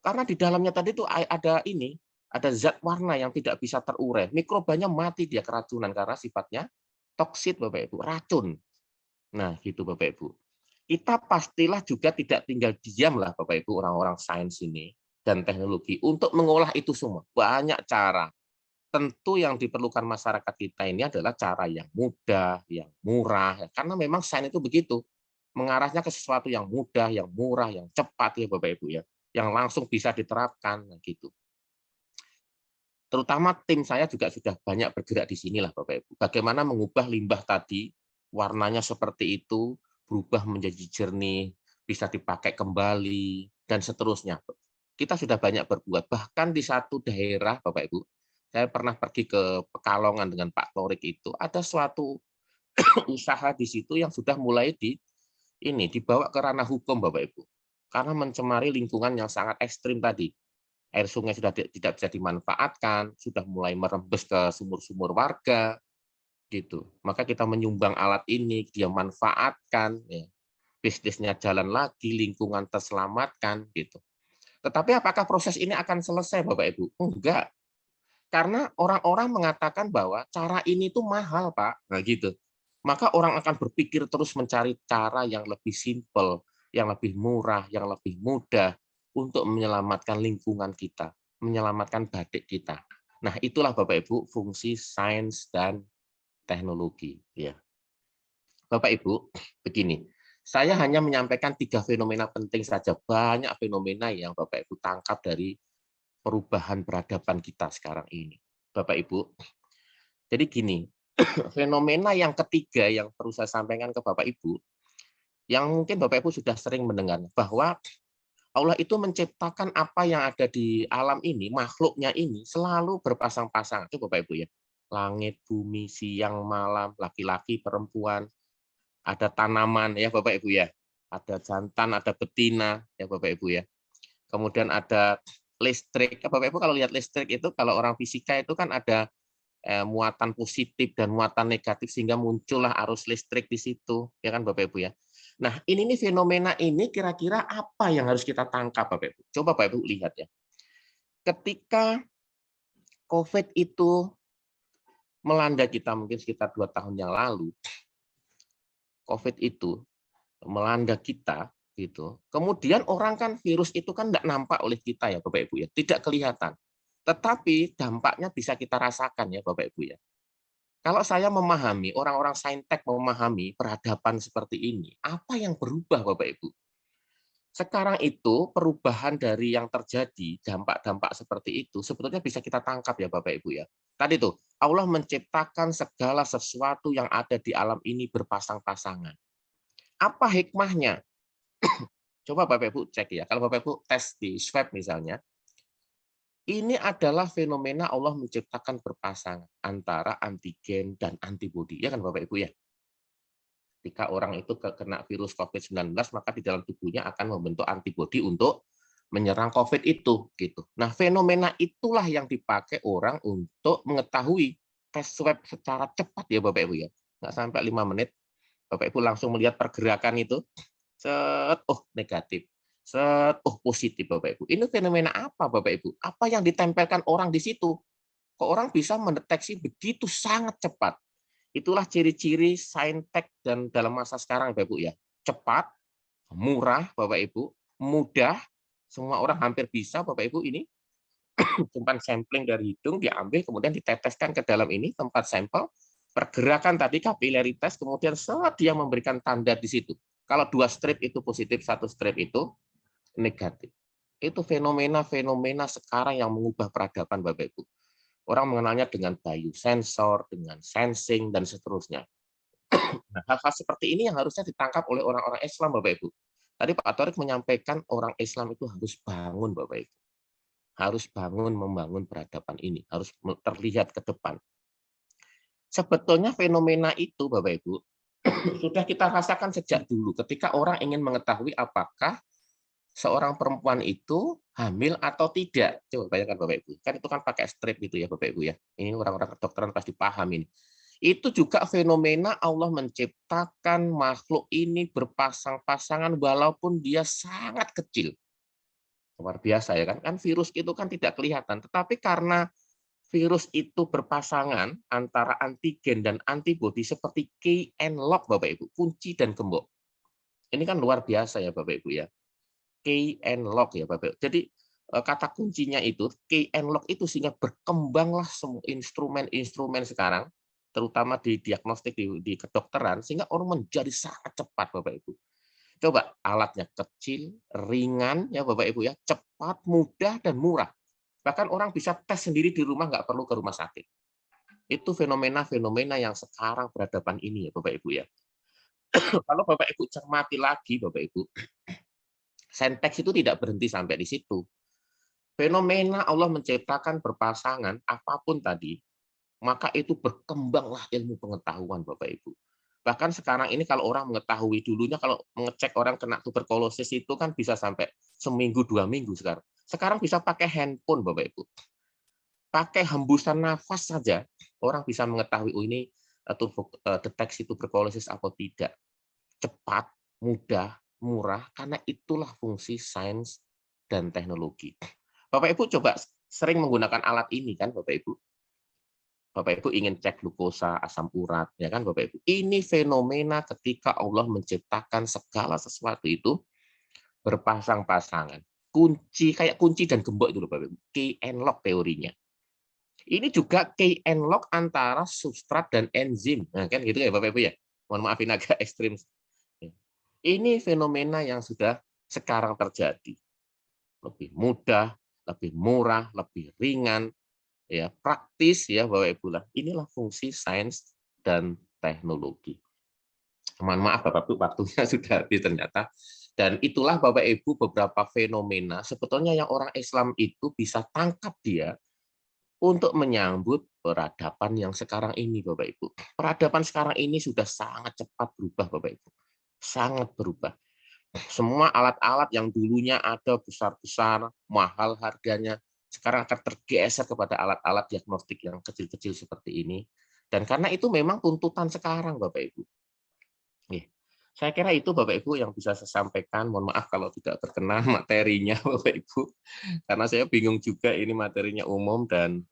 Karena di dalamnya tadi itu ada zat warna yang tidak bisa terurai. Mikrobanya mati, dia keracunan karena sifatnya toksit Bapak Ibu, racun. Nah, gitu Bapak Ibu. Kita pastilah juga tidak tinggal diam lah Bapak Ibu, orang-orang sains ini dan teknologi untuk mengolah itu semua. Banyak cara. Tentu yang diperlukan masyarakat kita ini adalah cara yang mudah, yang murah. Karena memang sains itu begitu. Mengarahnya ke sesuatu yang mudah, yang murah, yang cepat ya Bapak Ibu ya. Yang langsung bisa diterapkan gitu. Terutama tim saya juga sudah banyak bergerak di sinilah Bapak Ibu. Bagaimana mengubah limbah tadi, warnanya seperti itu, berubah menjadi jernih, bisa dipakai kembali, dan seterusnya. Kita sudah banyak berbuat. Bahkan di satu daerah, Bapak Ibu, saya pernah pergi ke Pekalongan dengan Pak Torik itu, ada suatu usaha di situ yang sudah mulai dibawa ke ranah hukum, Bapak Ibu. Karena mencemari lingkungan yang sangat ekstrim tadi. Air sungai sudah tidak bisa dimanfaatkan, sudah mulai merembes ke sumur-sumur warga, gitu. Maka kita menyumbang alat ini, dia manfaatkan, ya. Bisnisnya jalan lagi, lingkungan terselamatkan, gitu. Tetapi apakah proses ini akan selesai, Bapak Ibu? Enggak. Karena orang-orang mengatakan bahwa cara ini tuh mahal, Pak. Nah, gitu. Maka orang akan berpikir terus mencari cara yang lebih simpel, yang lebih murah, yang lebih mudah untuk menyelamatkan lingkungan kita, menyelamatkan badik kita. Nah, itulah Bapak Ibu fungsi sains dan teknologi. Ya. Bapak Ibu, begini, saya hanya menyampaikan 3 fenomena penting saja. Banyak fenomena yang Bapak Ibu tangkap dari perubahan peradaban kita sekarang ini. Bapak Ibu, jadi gini, fenomena yang ketiga yang perlu saya sampaikan ke Bapak Ibu, yang mungkin Bapak Ibu sudah sering mendengar, bahwa Allah itu menciptakan apa yang ada di alam ini, makhluknya ini selalu berpasang-pasang. Itu Bapak Ibu ya. Langit, bumi, siang, malam, laki-laki, perempuan, ada tanaman ya Bapak Ibu ya. Ada jantan, ada betina ya Bapak Ibu ya. Kemudian ada listrik. Bapak Ibu kalau lihat listrik itu, kalau orang fisika itu kan ada muatan positif dan muatan negatif sehingga muncullah arus listrik di situ, ya kan Bapak Ibu ya. Nah, ini nih fenomena ini kira-kira apa yang harus kita tangkap Bapak Ibu? Coba Bapak Ibu lihat ya. Ketika COVID itu melanda kita mungkin sekitar 2 tahun yang lalu, COVID itu melanda kita gitu. Kemudian orang kan virus itu kan tidak nampak oleh kita ya Bapak Ibu ya, tidak kelihatan. Tetapi dampaknya bisa kita rasakan ya Bapak Ibu ya. Kalau saya memahami, orang-orang saintek memahami peradaban seperti ini, apa yang berubah Bapak Ibu? Sekarang itu perubahan dari yang terjadi, dampak-dampak seperti itu, sebetulnya bisa kita tangkap ya Bapak Ibu ya. Tadi tuh, Allah menciptakan segala sesuatu yang ada di alam ini berpasang-pasangan. Apa hikmahnya? Coba Bapak Ibu cek ya, kalau Bapak Ibu tes di swab misalnya, ini adalah fenomena Allah menciptakan berpasangan antara antigen dan antibodi, ya kan Bapak Ibu ya? Ketika orang itu kena virus COVID-19, maka di dalam tubuhnya akan membentuk antibodi untuk menyerang COVID itu. Gitu. Nah, fenomena itulah yang dipakai orang untuk mengetahui tes swab secara cepat ya Bapak Ibu ya. Nggak sampai 5 menit, Bapak Ibu langsung melihat pergerakan itu, set, oh negatif, set, oh positif Bapak Ibu. Ini fenomena apa Bapak Ibu? Apa yang ditempelkan orang di situ? Kok orang bisa mendeteksi begitu sangat cepat? Itulah ciri-ciri saintek dan dalam masa sekarang Bapak Ibu ya. Cepat, murah Bapak Ibu, mudah, semua orang hampir bisa Bapak Ibu ini simpan sampling dari hidung diambil kemudian diteteskan ke dalam ini tempat sampel, pergerakan tadi kapilaritas kemudian saat dia memberikan tanda di situ. Kalau 2 strip itu positif, 1 strip itu negatif. Itu fenomena-fenomena sekarang yang mengubah peradaban Bapak Ibu. Orang mengenalnya dengan biosensor, dengan sensing, dan seterusnya. Nah, hal-hal seperti ini yang harusnya ditangkap oleh orang-orang Islam, Bapak Ibu. Tadi Pak Torik menyampaikan orang Islam itu harus bangun, Bapak Ibu. Harus bangun membangun peradaban ini, harus terlihat ke depan. Sebetulnya fenomena itu, Bapak Ibu, sudah kita rasakan sejak dulu ketika orang ingin mengetahui apakah seorang perempuan itu hamil atau tidak. Coba bayangkan Bapak Ibu. Kan itu kan pakai strip gitu ya Bapak Ibu ya. Ini orang-orang kedokteran pasti paham ini. Itu juga fenomena Allah menciptakan makhluk ini berpasang-pasangan walaupun dia sangat kecil. Luar biasa ya kan? Kan virus itu kan tidak kelihatan, tetapi karena virus itu berpasangan antara antigen dan antibodi seperti key and lock Bapak Ibu, kunci dan gembok. Ini kan luar biasa ya Bapak Ibu ya. Key and lock ya Bapak Ibu. Jadi kata kuncinya itu key and lock itu sehingga berkembanglah semua instrumen-instrumen sekarang, terutama di diagnostik di kedokteran, sehingga orang menjadi sangat cepat Bapak Ibu. Coba alatnya kecil, ringan ya Bapak Ibu ya, cepat, mudah dan murah. Bahkan orang bisa tes sendiri di rumah, nggak perlu ke rumah sakit. Itu fenomena-fenomena yang sekarang berhadapan ini ya Bapak Ibu ya. Kalau Bapak Ibu cermati lagi Bapak Ibu, senteks itu tidak berhenti sampai di situ. Fenomena Allah menciptakan berpasangan apapun tadi, maka itu berkembanglah ilmu pengetahuan Bapak Ibu. Bahkan sekarang ini kalau orang mengetahui, dulunya kalau mengecek orang kena tuberkulosis itu kan bisa sampai seminggu 2 minggu sekarang. Sekarang bisa pakai handphone Bapak Ibu. Pakai hembusan nafas saja orang bisa mengetahui ini deteksi tuberkulosis atau tidak. Cepat, mudah, murah, karena itulah fungsi sains dan teknologi. Bapak Ibu coba sering menggunakan alat ini kan Bapak Ibu. Bapak Ibu ingin cek glukosa, asam urat, ya kan Bapak Ibu. Ini fenomena ketika Allah menciptakan segala sesuatu itu berpasang-pasangan. Kunci kayak kunci dan gembok itu loh Bapak Ibu. Key and lock teorinya. Ini juga key and lock antara substrat dan enzim. Nah, kan gitu ya Bapak Ibu ya. Mohon maaf ini agak ekstrim. Ini fenomena yang sudah sekarang terjadi. Lebih mudah, lebih murah, lebih ringan, ya praktis ya Bapak Ibu lah. Inilah fungsi sains dan teknologi. Mohon maaf Bapak Ibu, waktunya sudah habis ternyata. Dan itulah Bapak Ibu beberapa fenomena sebetulnya yang orang Islam itu bisa tangkap dia untuk menyambut peradaban yang sekarang ini Bapak Ibu. Peradaban sekarang ini sudah sangat cepat berubah Bapak Ibu. Sangat berubah. Semua alat-alat yang dulunya ada besar-besar, mahal harganya, sekarang akan tergeser kepada alat-alat diagnostik yang kecil-kecil seperti ini. Dan karena itu memang tuntutan sekarang, Bapak Ibu. Saya kira itu Bapak Ibu yang bisa saya sampaikan. Mohon maaf kalau tidak berkenan materinya, Bapak Ibu. Karena saya bingung juga ini materinya umum dan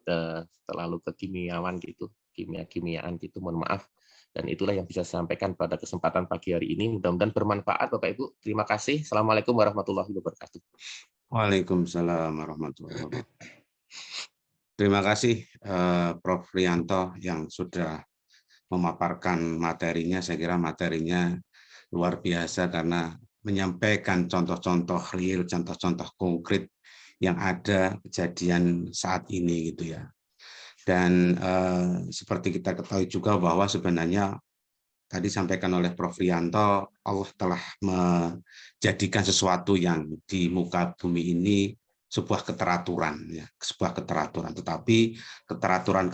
terlalu kekimiawan gitu, kimia-kimiaan gitu. Mohon maaf. Dan itulah yang bisa saya sampaikan pada kesempatan pagi hari ini. Mudah-mudahan bermanfaat, Bapak Ibu. Terima kasih. Assalamualaikum warahmatullahi wabarakatuh. Waalaikumsalam warahmatullahi wabarakatuh. Terima kasih Prof. Rianto yang sudah memaparkan materinya. Saya kira materinya luar biasa karena menyampaikan contoh-contoh real, contoh-contoh konkret yang ada kejadian saat ini gitu ya. Dan seperti kita ketahui juga bahwa sebenarnya tadi sampaikan oleh Prof. Rianto, Allah telah menjadikan sesuatu yang di muka bumi ini sebuah keteraturan, ya, sebuah keteraturan. Tetapi keteraturan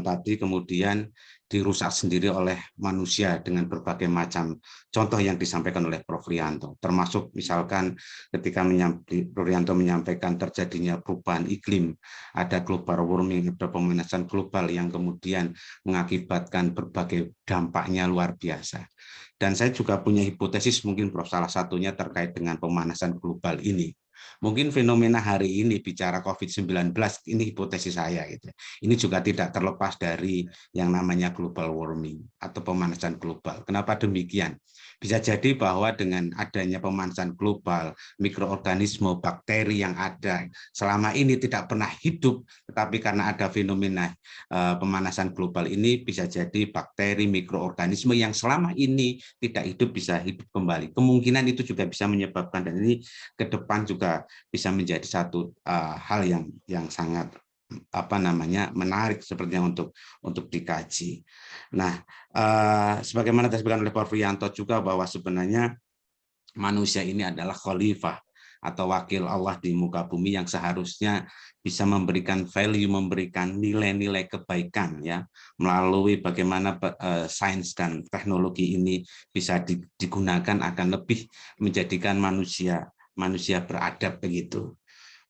tadi kemudian dirusak sendiri oleh manusia dengan berbagai macam contoh yang disampaikan oleh Prof. Rianto. Termasuk misalkan ketika Prof. Rianto menyampaikan terjadinya perubahan iklim, ada global warming, ada pemanasan global yang kemudian mengakibatkan berbagai dampaknya luar biasa. Dan saya juga punya hipotesis mungkin Prof. Salah satunya terkait dengan pemanasan global ini. Mungkin fenomena hari ini bicara COVID-19 ini hipotesis saya gitu. Ini juga tidak terlepas dari yang namanya global warming atau pemanasan global. Kenapa demikian? Bisa jadi bahwa dengan adanya pemanasan global, mikroorganisme, bakteri yang ada selama ini tidak pernah hidup, tetapi karena ada fenomena pemanasan global ini bisa jadi bakteri, mikroorganisme yang selama ini tidak hidup bisa hidup kembali. Kemungkinan itu juga bisa menyebabkan, dan ini ke depan juga bisa menjadi satu hal yang sangat menarik sepertinya untuk dikaji. Nah, sebagaimana disebutkan oleh Prof. Rianto juga bahwa sebenarnya manusia ini adalah khalifah atau wakil Allah di muka bumi yang seharusnya bisa memberikan value, memberikan nilai-nilai kebaikan ya melalui bagaimana sains dan teknologi ini bisa digunakan akan lebih menjadikan manusia beradab begitu.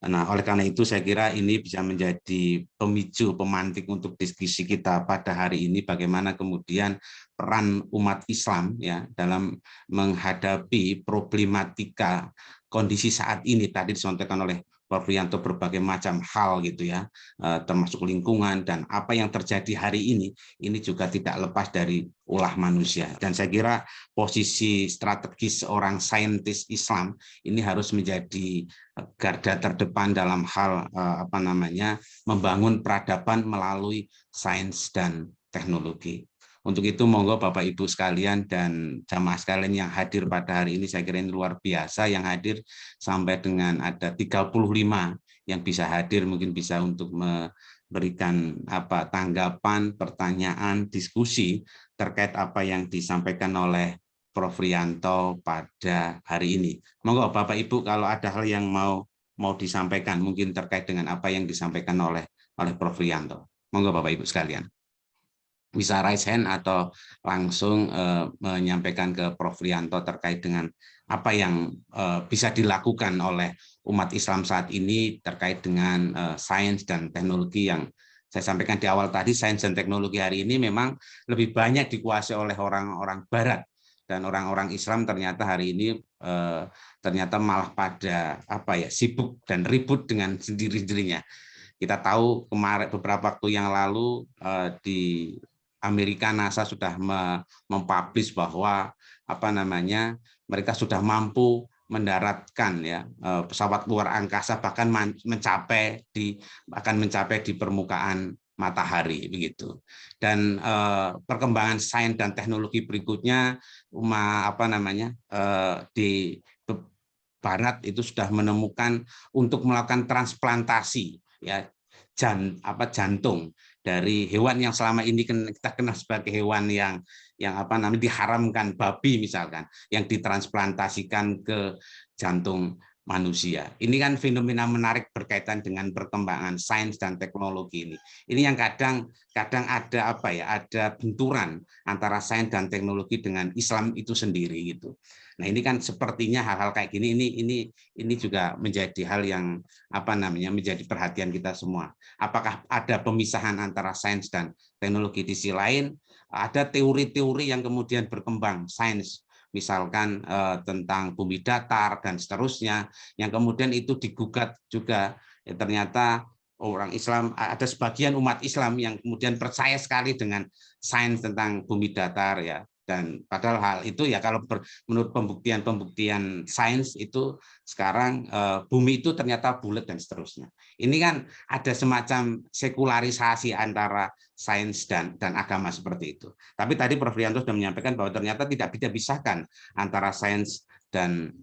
Nah, oleh karena itu saya kira ini bisa menjadi pemicu, pemantik untuk diskusi kita pada hari ini bagaimana kemudian peran umat Islam ya dalam menghadapi problematika kondisi saat ini tadi disampaikan oleh Prof. Riyanto berbagai macam hal gitu ya, termasuk lingkungan dan apa yang terjadi hari ini juga tidak lepas dari ulah manusia. Dan saya kira posisi strategis seorang saintis Islam ini harus menjadi garda terdepan dalam hal membangun peradaban melalui sains dan teknologi. Untuk itu monggo Bapak Ibu sekalian dan jamaah sekalian yang hadir pada hari ini, saya kira ini luar biasa yang hadir sampai dengan ada 35 yang bisa hadir, mungkin bisa untuk memberikan tanggapan, pertanyaan, diskusi terkait apa yang disampaikan oleh Prof. Riyanto pada hari ini. Monggo Bapak Ibu kalau ada hal yang mau disampaikan mungkin terkait dengan apa yang disampaikan oleh Prof. Riyanto. Monggo Bapak Ibu sekalian. Bisa raise hand atau langsung menyampaikan ke Prof. Riyanto terkait dengan apa yang bisa dilakukan oleh umat Islam saat ini terkait dengan sains dan teknologi yang saya sampaikan di awal tadi. Sains dan teknologi hari ini memang lebih banyak dikuasai oleh orang-orang Barat, dan orang-orang Islam ternyata hari ini ternyata malah pada sibuk dan ribut dengan sendiri-sendirinya. Kita tahu kemarin beberapa waktu yang lalu di Amerika NASA sudah mempublish bahwa mereka sudah mampu mendaratkan ya pesawat luar angkasa bahkan akan mencapai di permukaan matahari begitu. Dan perkembangan sains dan teknologi berikutnya di Barat itu sudah menemukan untuk melakukan transplantasi ya jantung dari hewan yang selama ini kita kenal sebagai hewan yang diharamkan, babi misalkan, yang ditransplantasikan ke jantung manusia. Ini kan fenomena menarik berkaitan dengan perkembangan sains dan teknologi ini. Ini yang kadang ada ada benturan antara sains dan teknologi dengan Islam itu sendiri gitu. Nah, ini kan sepertinya hal-hal kayak gini ini juga menjadi hal yang menjadi perhatian kita semua. Apakah ada pemisahan antara sains dan teknologi? Di sisi lain ada teori-teori yang kemudian berkembang, sains misalkan tentang bumi datar dan seterusnya, yang kemudian itu digugat juga. Ya, ternyata orang Islam, ada sebagian umat Islam yang kemudian percaya sekali dengan sains tentang bumi datar ya. Dan padahal hal itu ya kalau menurut pembuktian sains itu sekarang bumi itu ternyata bulat dan seterusnya. Ini kan ada semacam sekularisasi antara sains dan agama seperti itu. Tapi tadi Prof. Riyanto sudah menyampaikan bahwa ternyata tidak bisa dipisahkan antara sains dan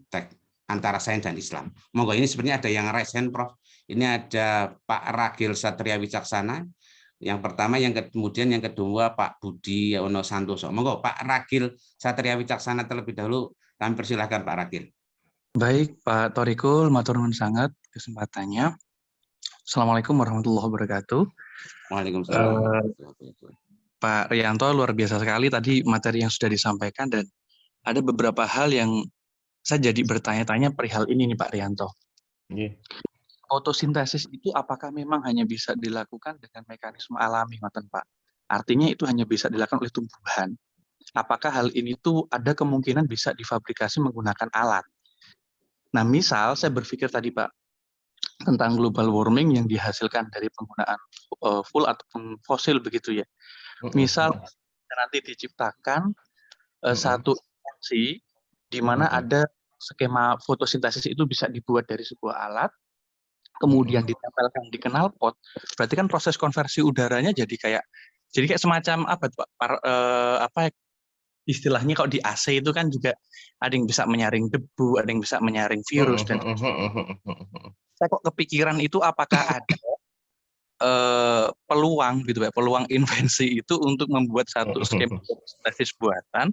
Islam. Monggo, ini sebenarnya ada yang raise hand, Prof. Ini ada Pak Ragil Satria Wicaksana. Yang pertama, kemudian yang kedua Pak Budi Ono Santoso. Monggo Pak Ragil Satria Wicaksana terlebih dahulu. Kami persilahkan Pak Ragil. Baik Pak Thorikul, matur nuwun sangat kesempatannya. Assalamualaikum warahmatullahi wabarakatuh. Waalaikumsalam. Pak Riyanto, luar biasa sekali tadi materi yang sudah disampaikan, dan ada beberapa hal yang saya jadi bertanya-tanya perihal ini nih Pak Riyanto. Fotosintesis itu apakah memang hanya bisa dilakukan dengan mekanisme alami, Pak? Artinya itu hanya bisa dilakukan oleh tumbuhan. Apakah hal ini tuh ada kemungkinan bisa difabrikasi menggunakan alat? Nah, misal saya berpikir tadi Pak tentang global warming yang dihasilkan dari penggunaan full ataupun fosil begitu ya. Misal nanti diciptakan satu instansi di mana ada skema fotosintesis itu bisa dibuat dari sebuah alat, kemudian ditempelkan di knalpot, berarti kan proses konversi udaranya jadi kayak semacam istilahnya kalau di AC itu kan juga ada yang bisa menyaring debu, ada yang bisa menyaring virus, dan saya kok kepikiran itu apakah ada peluang gitu Pak, peluang invensi itu untuk membuat satu skema fotosintesis buatan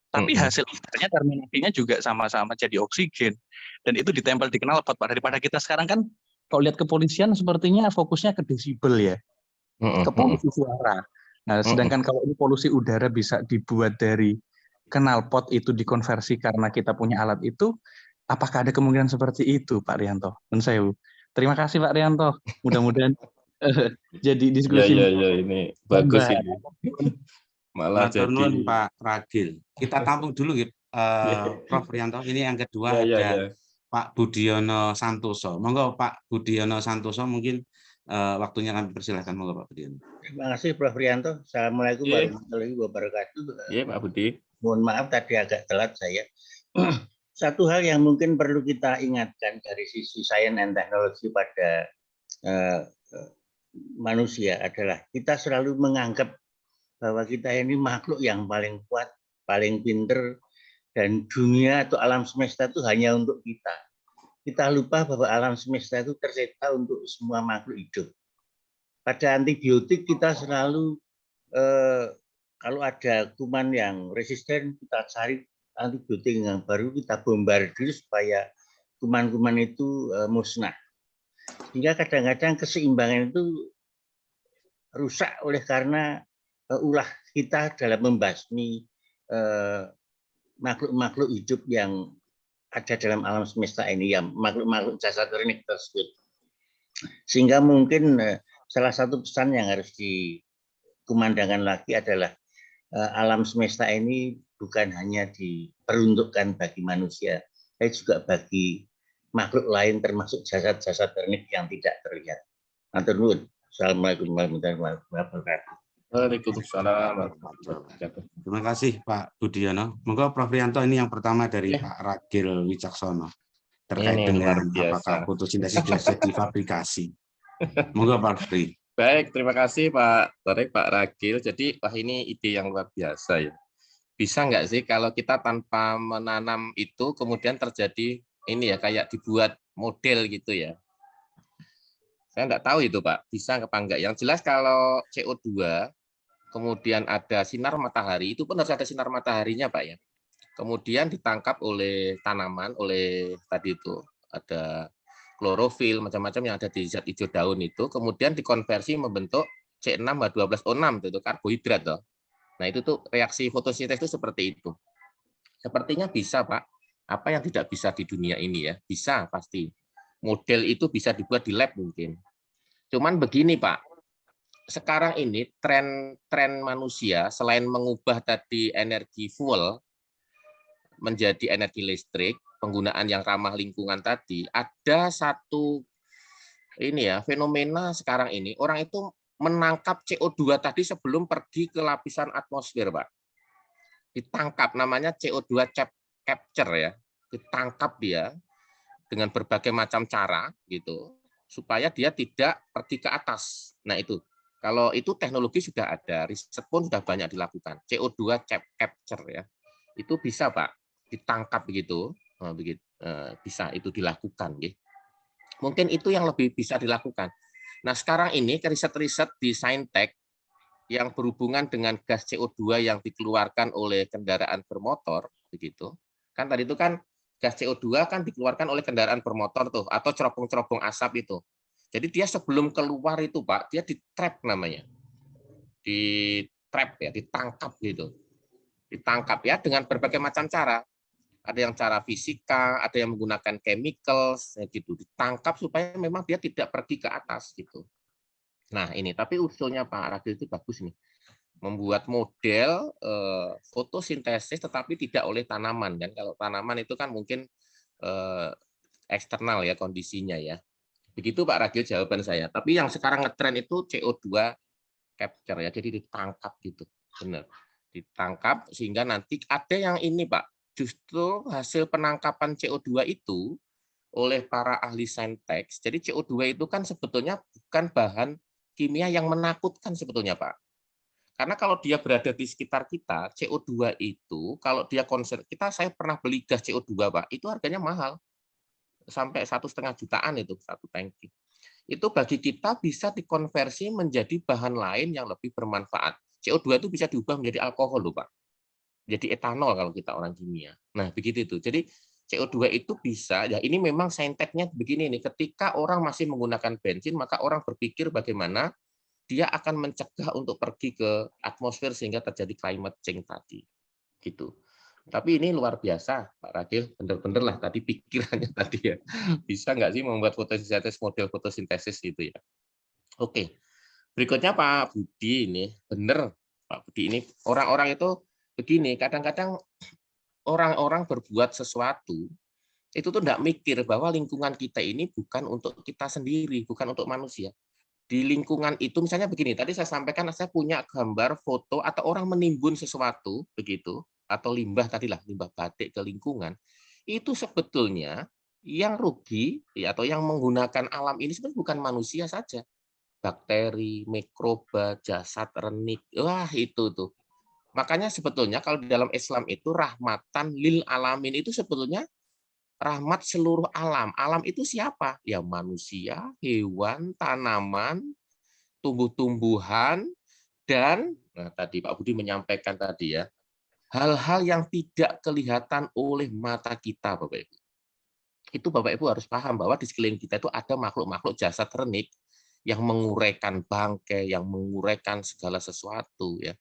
Tapi hasil akhirnya terminasinya juga sama-sama jadi oksigen. Dan itu ditempel di knalpot, Pak. Daripada kita sekarang kan, kalau lihat kepolisian sepertinya fokusnya ke desibel ya, ke polusi suara. Nah, sedangkan kalau ini polusi udara bisa dibuat dari knalpot itu dikonversi karena kita punya alat itu, apakah ada kemungkinan seperti itu, Pak Rianto? Terima kasih, Pak Rianto. Mudah-mudahan jadi diskusi. Ya, ini bagus ini. Malah Matur jadi nuwun Pak Ragil. Kita tampung dulu gitu, Prof Rianto. Ini yang kedua ada Pak Budiono Santoso. Monggo Pak Budiono Santoso, mungkin waktunya kami persilahkan. Monggo Pak Budiono. Terima kasih Prof Rianto. Assalamualaikum warahmatullahi wabarakatuh. Iya Pak Budi. Mohon maaf tadi agak telat saya. Satu hal yang mungkin perlu kita ingatkan dari sisi sains dan teknologi pada manusia adalah kita selalu menganggap bahwa kita ini makhluk yang paling kuat, paling pinter, dan dunia atau alam semesta itu hanya untuk kita. Kita lupa bahwa alam semesta itu tercipta untuk semua makhluk hidup. Pada antibiotik kita selalu, kalau ada kuman yang resisten, kita cari antibiotik yang baru, kita bombardir supaya kuman-kuman itu musnah. Sehingga kadang-kadang keseimbangan itu rusak oleh karena ulah kita dalam membasmi makhluk-makhluk hidup yang ada dalam alam semesta ini, ya makhluk-makhluk jasad organik tersebut. Sehingga mungkin salah satu pesan yang harus dikumandangkan lagi adalah alam semesta ini bukan hanya diperuntukkan bagi manusia, tapi juga bagi makhluk lain termasuk jasad-jasad organik yang tidak terlihat. Matur nuwun. Assalamualaikum warahmatullahi wabarakatuh. Waalaikumsalam. Terima kasih Pak Budiono. Monggo Prof Rianto, ini yang pertama dari Pak Ragil Wicaksono terkait dengan apakah fotosintesis bisa difabrikasi. Monggo Pak Ri. Baik, terima kasih Pak Torek, Pak Ragil. Jadi ini ide yang luar biasa ya. Bisa nggak sih kalau kita tanpa menanam itu kemudian terjadi ini ya, kayak dibuat model gitu ya. Saya nggak tahu itu Pak, bisa apa enggak. Yang jelas kalau CO2 kemudian ada sinar matahari, itu pun harus ada sinar mataharinya Pak ya. Kemudian ditangkap oleh tanaman, oleh tadi itu ada klorofil, macam-macam yang ada di zat hijau daun itu, kemudian dikonversi membentuk C6H12O6, itu karbohidrat. Toh. Nah itu tuh reaksi fotosintesis itu seperti itu. Sepertinya bisa Pak, apa yang tidak bisa di dunia ini ya, bisa pasti. Model itu bisa dibuat di lab mungkin. Cuman begini Pak, sekarang ini tren manusia selain mengubah tadi energi fuel menjadi energi listrik, penggunaan yang ramah lingkungan tadi, ada satu ini ya fenomena sekarang ini, orang itu menangkap CO2 tadi sebelum pergi ke lapisan atmosfer, Pak. Ditangkap, namanya CO2 capture ya, ditangkap dia dengan berbagai macam cara gitu, supaya dia tidak pergi ke atas. Nah itu. Kalau itu teknologi sudah ada, riset pun sudah banyak dilakukan. CO2 capture ya, itu bisa Pak, ditangkap begitu, bisa itu dilakukan. Mungkin itu yang lebih bisa dilakukan. Nah sekarang ini riset-riset di Saintek yang berhubungan dengan gas CO2 yang dikeluarkan oleh kendaraan bermotor, begitu. Kan tadi itu kan gas CO2 kan dikeluarkan oleh kendaraan bermotor tuh, atau cerobong-cerobong asap itu. Jadi dia sebelum keluar itu Pak, dia di-trap namanya. Di-trap ya, ditangkap gitu. Ditangkap ya dengan berbagai macam cara. Ada yang cara fisika, ada yang menggunakan chemicals gitu. Ditangkap supaya memang dia tidak pergi ke atas gitu. Nah, ini tapi usulnya Pak Ragil itu bagus nih. Membuat model fotosintesis tetapi tidak oleh tanaman kan. Kalau tanaman itu kan mungkin eksternal ya kondisinya ya. Begitu Pak Ragil jawaban saya. Tapi yang sekarang ngetren itu CO2 capture ya. Jadi ditangkap gitu. Benar. Ditangkap sehingga nanti ada yang ini Pak. Justru hasil penangkapan CO2 itu oleh para ahli saintek. Jadi CO2 itu kan sebetulnya bukan bahan kimia yang menakutkan sebetulnya Pak. Karena kalau dia berada di sekitar kita, CO2 itu kalau dia saya pernah beli gas CO2 Pak, itu harganya mahal. Sampai 1,5 jutaan itu satu tangki. Itu bagi kita bisa dikonversi menjadi bahan lain yang lebih bermanfaat. CO2 itu bisa diubah menjadi alkohol loh Pak. Jadi etanol kalau kita orang kimia. Nah, begitu itu. Jadi CO2 itu bisa, ya ini memang sainteknya begini nih, ketika orang masih menggunakan bensin, maka orang berpikir bagaimana dia akan mencegah untuk pergi ke atmosfer sehingga terjadi climate change tadi. Gitu. Tapi ini luar biasa, Pak Ragil, bener-bener lah tadi pikirannya tadi ya. Bisa nggak sih membuat fotosintesis, model fotosintesis gitu ya. Oke, berikutnya Pak Budi ini, bener Pak Budi ini, orang-orang itu begini, kadang-kadang orang-orang berbuat sesuatu itu tuh enggak mikir bahwa lingkungan kita ini bukan untuk kita sendiri, bukan untuk manusia. Di lingkungan itu misalnya begini, tadi saya sampaikan saya punya gambar, foto atau orang menimbun sesuatu begitu atau limbah tadilah, limbah batik ke lingkungan. Itu sebetulnya yang rugi ya, atau yang menggunakan alam ini sebenarnya bukan manusia saja. Bakteri, mikroba, jasad renik. Wah, itu tuh. Makanya sebetulnya kalau di dalam Islam itu rahmatan lil alamin itu sebetulnya rahmat seluruh alam. Alam itu siapa? Ya manusia, hewan, tanaman, tumbuh-tumbuhan, dan nah, tadi Pak Budi menyampaikan tadi ya, hal-hal yang tidak kelihatan oleh mata kita, Bapak Ibu. Itu Bapak Ibu harus paham bahwa di sekeliling kita itu ada makhluk-makhluk jasad renik yang menguraikan bangkai, yang menguraikan segala sesuatu ya.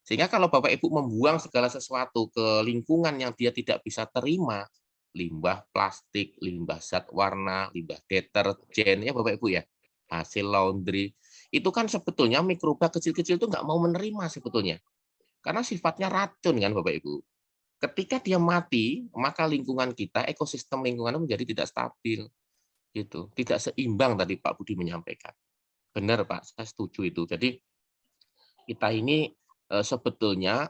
Sehingga kalau Bapak Ibu membuang segala sesuatu ke lingkungan yang dia tidak bisa terima, limbah plastik, limbah zat warna, limbah deterjen, ya Bapak Ibu ya, hasil laundry, itu kan sebetulnya mikroba kecil-kecil itu nggak mau menerima sebetulnya. Karena sifatnya racun kan Bapak Ibu. Ketika dia mati, maka lingkungan kita, ekosistem lingkungan menjadi tidak stabil. Gitu. Tidak seimbang tadi Pak Budi menyampaikan. Benar Pak, saya setuju itu. Jadi kita ini sebetulnya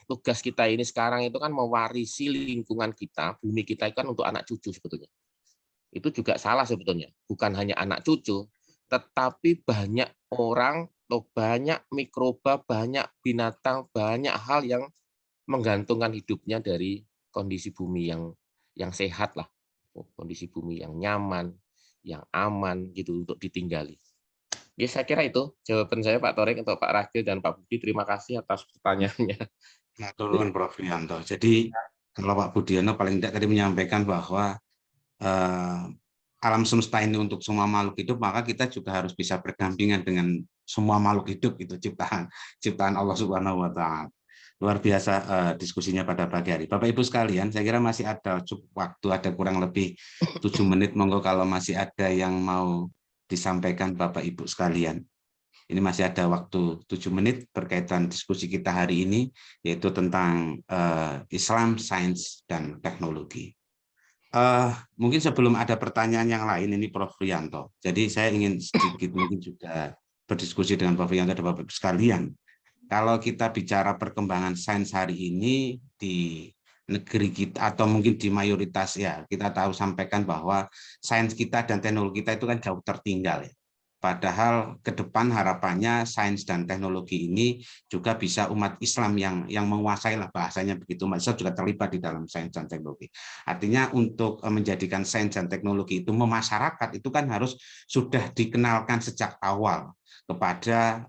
tugas kita ini sekarang itu kan mewarisi lingkungan kita, bumi kita itu kan untuk anak cucu sebetulnya. Itu juga salah sebetulnya. Bukan hanya anak cucu, tetapi banyak orang, atau banyak mikroba, banyak binatang, banyak hal yang menggantungkan hidupnya dari kondisi bumi yang sehat lah. Kondisi bumi yang nyaman, yang aman gitu untuk ditinggali. Ya, saya kira itu jawaban saya Pak Torik untuk Pak Ragil dan Pak Budi. Terima kasih atas pertanyaannya. Nah, turun Prof. Rianto. Jadi kalau Pak Budiono paling tidak tadi menyampaikan bahwa alam semesta ini untuk semua makhluk hidup, maka kita juga harus bisa berdampingan dengan semua makhluk hidup itu ciptaan Allah Subhanahu wa taala. Luar biasa diskusinya pada pagi hari. Bapak Ibu sekalian, saya kira masih ada cukup waktu, ada kurang lebih 7 menit. Monggo kalau masih ada yang mau disampaikan Bapak Ibu sekalian. Ini masih ada waktu 7 menit berkaitan diskusi kita hari ini, yaitu tentang Islam, sains, dan teknologi. Mungkin sebelum ada pertanyaan yang lain, ini Prof. Rianto. Jadi saya ingin sedikit mungkin juga berdiskusi dengan Prof. Rianto dan Bapak Ibu sekalian. Kalau kita bicara perkembangan sains hari ini di negeri kita atau mungkin di mayoritas ya, kita tahu sampaikan bahwa sains kita dan teknologi kita itu kan jauh tertinggal ya. Padahal ke depan harapannya sains dan teknologi ini juga bisa umat Islam yang menguasai lah bahasanya begitu. Umat Islam juga terlibat di dalam sains dan teknologi. Artinya untuk menjadikan sains dan teknologi itu memasyarakat itu kan harus sudah dikenalkan sejak awal kepada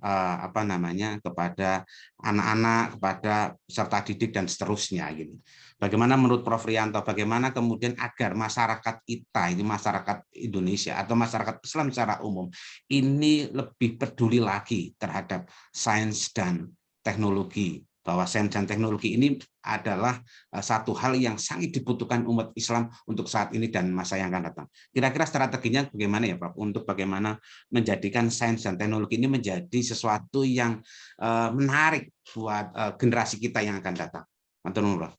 kepada anak-anak, kepada peserta didik dan seterusnya gitu. Bagaimana menurut Prof. Rianto, bagaimana kemudian agar masyarakat kita, ini masyarakat Indonesia atau masyarakat Islam secara umum, ini lebih peduli lagi terhadap sains dan teknologi, bahwa sains dan teknologi ini adalah satu hal yang sangat dibutuhkan umat Islam untuk saat ini dan masa yang akan datang. Kira-kira strateginya bagaimana ya Prof, untuk bagaimana menjadikan sains dan teknologi ini menjadi sesuatu yang menarik buat generasi kita yang akan datang. Mantul, Prof.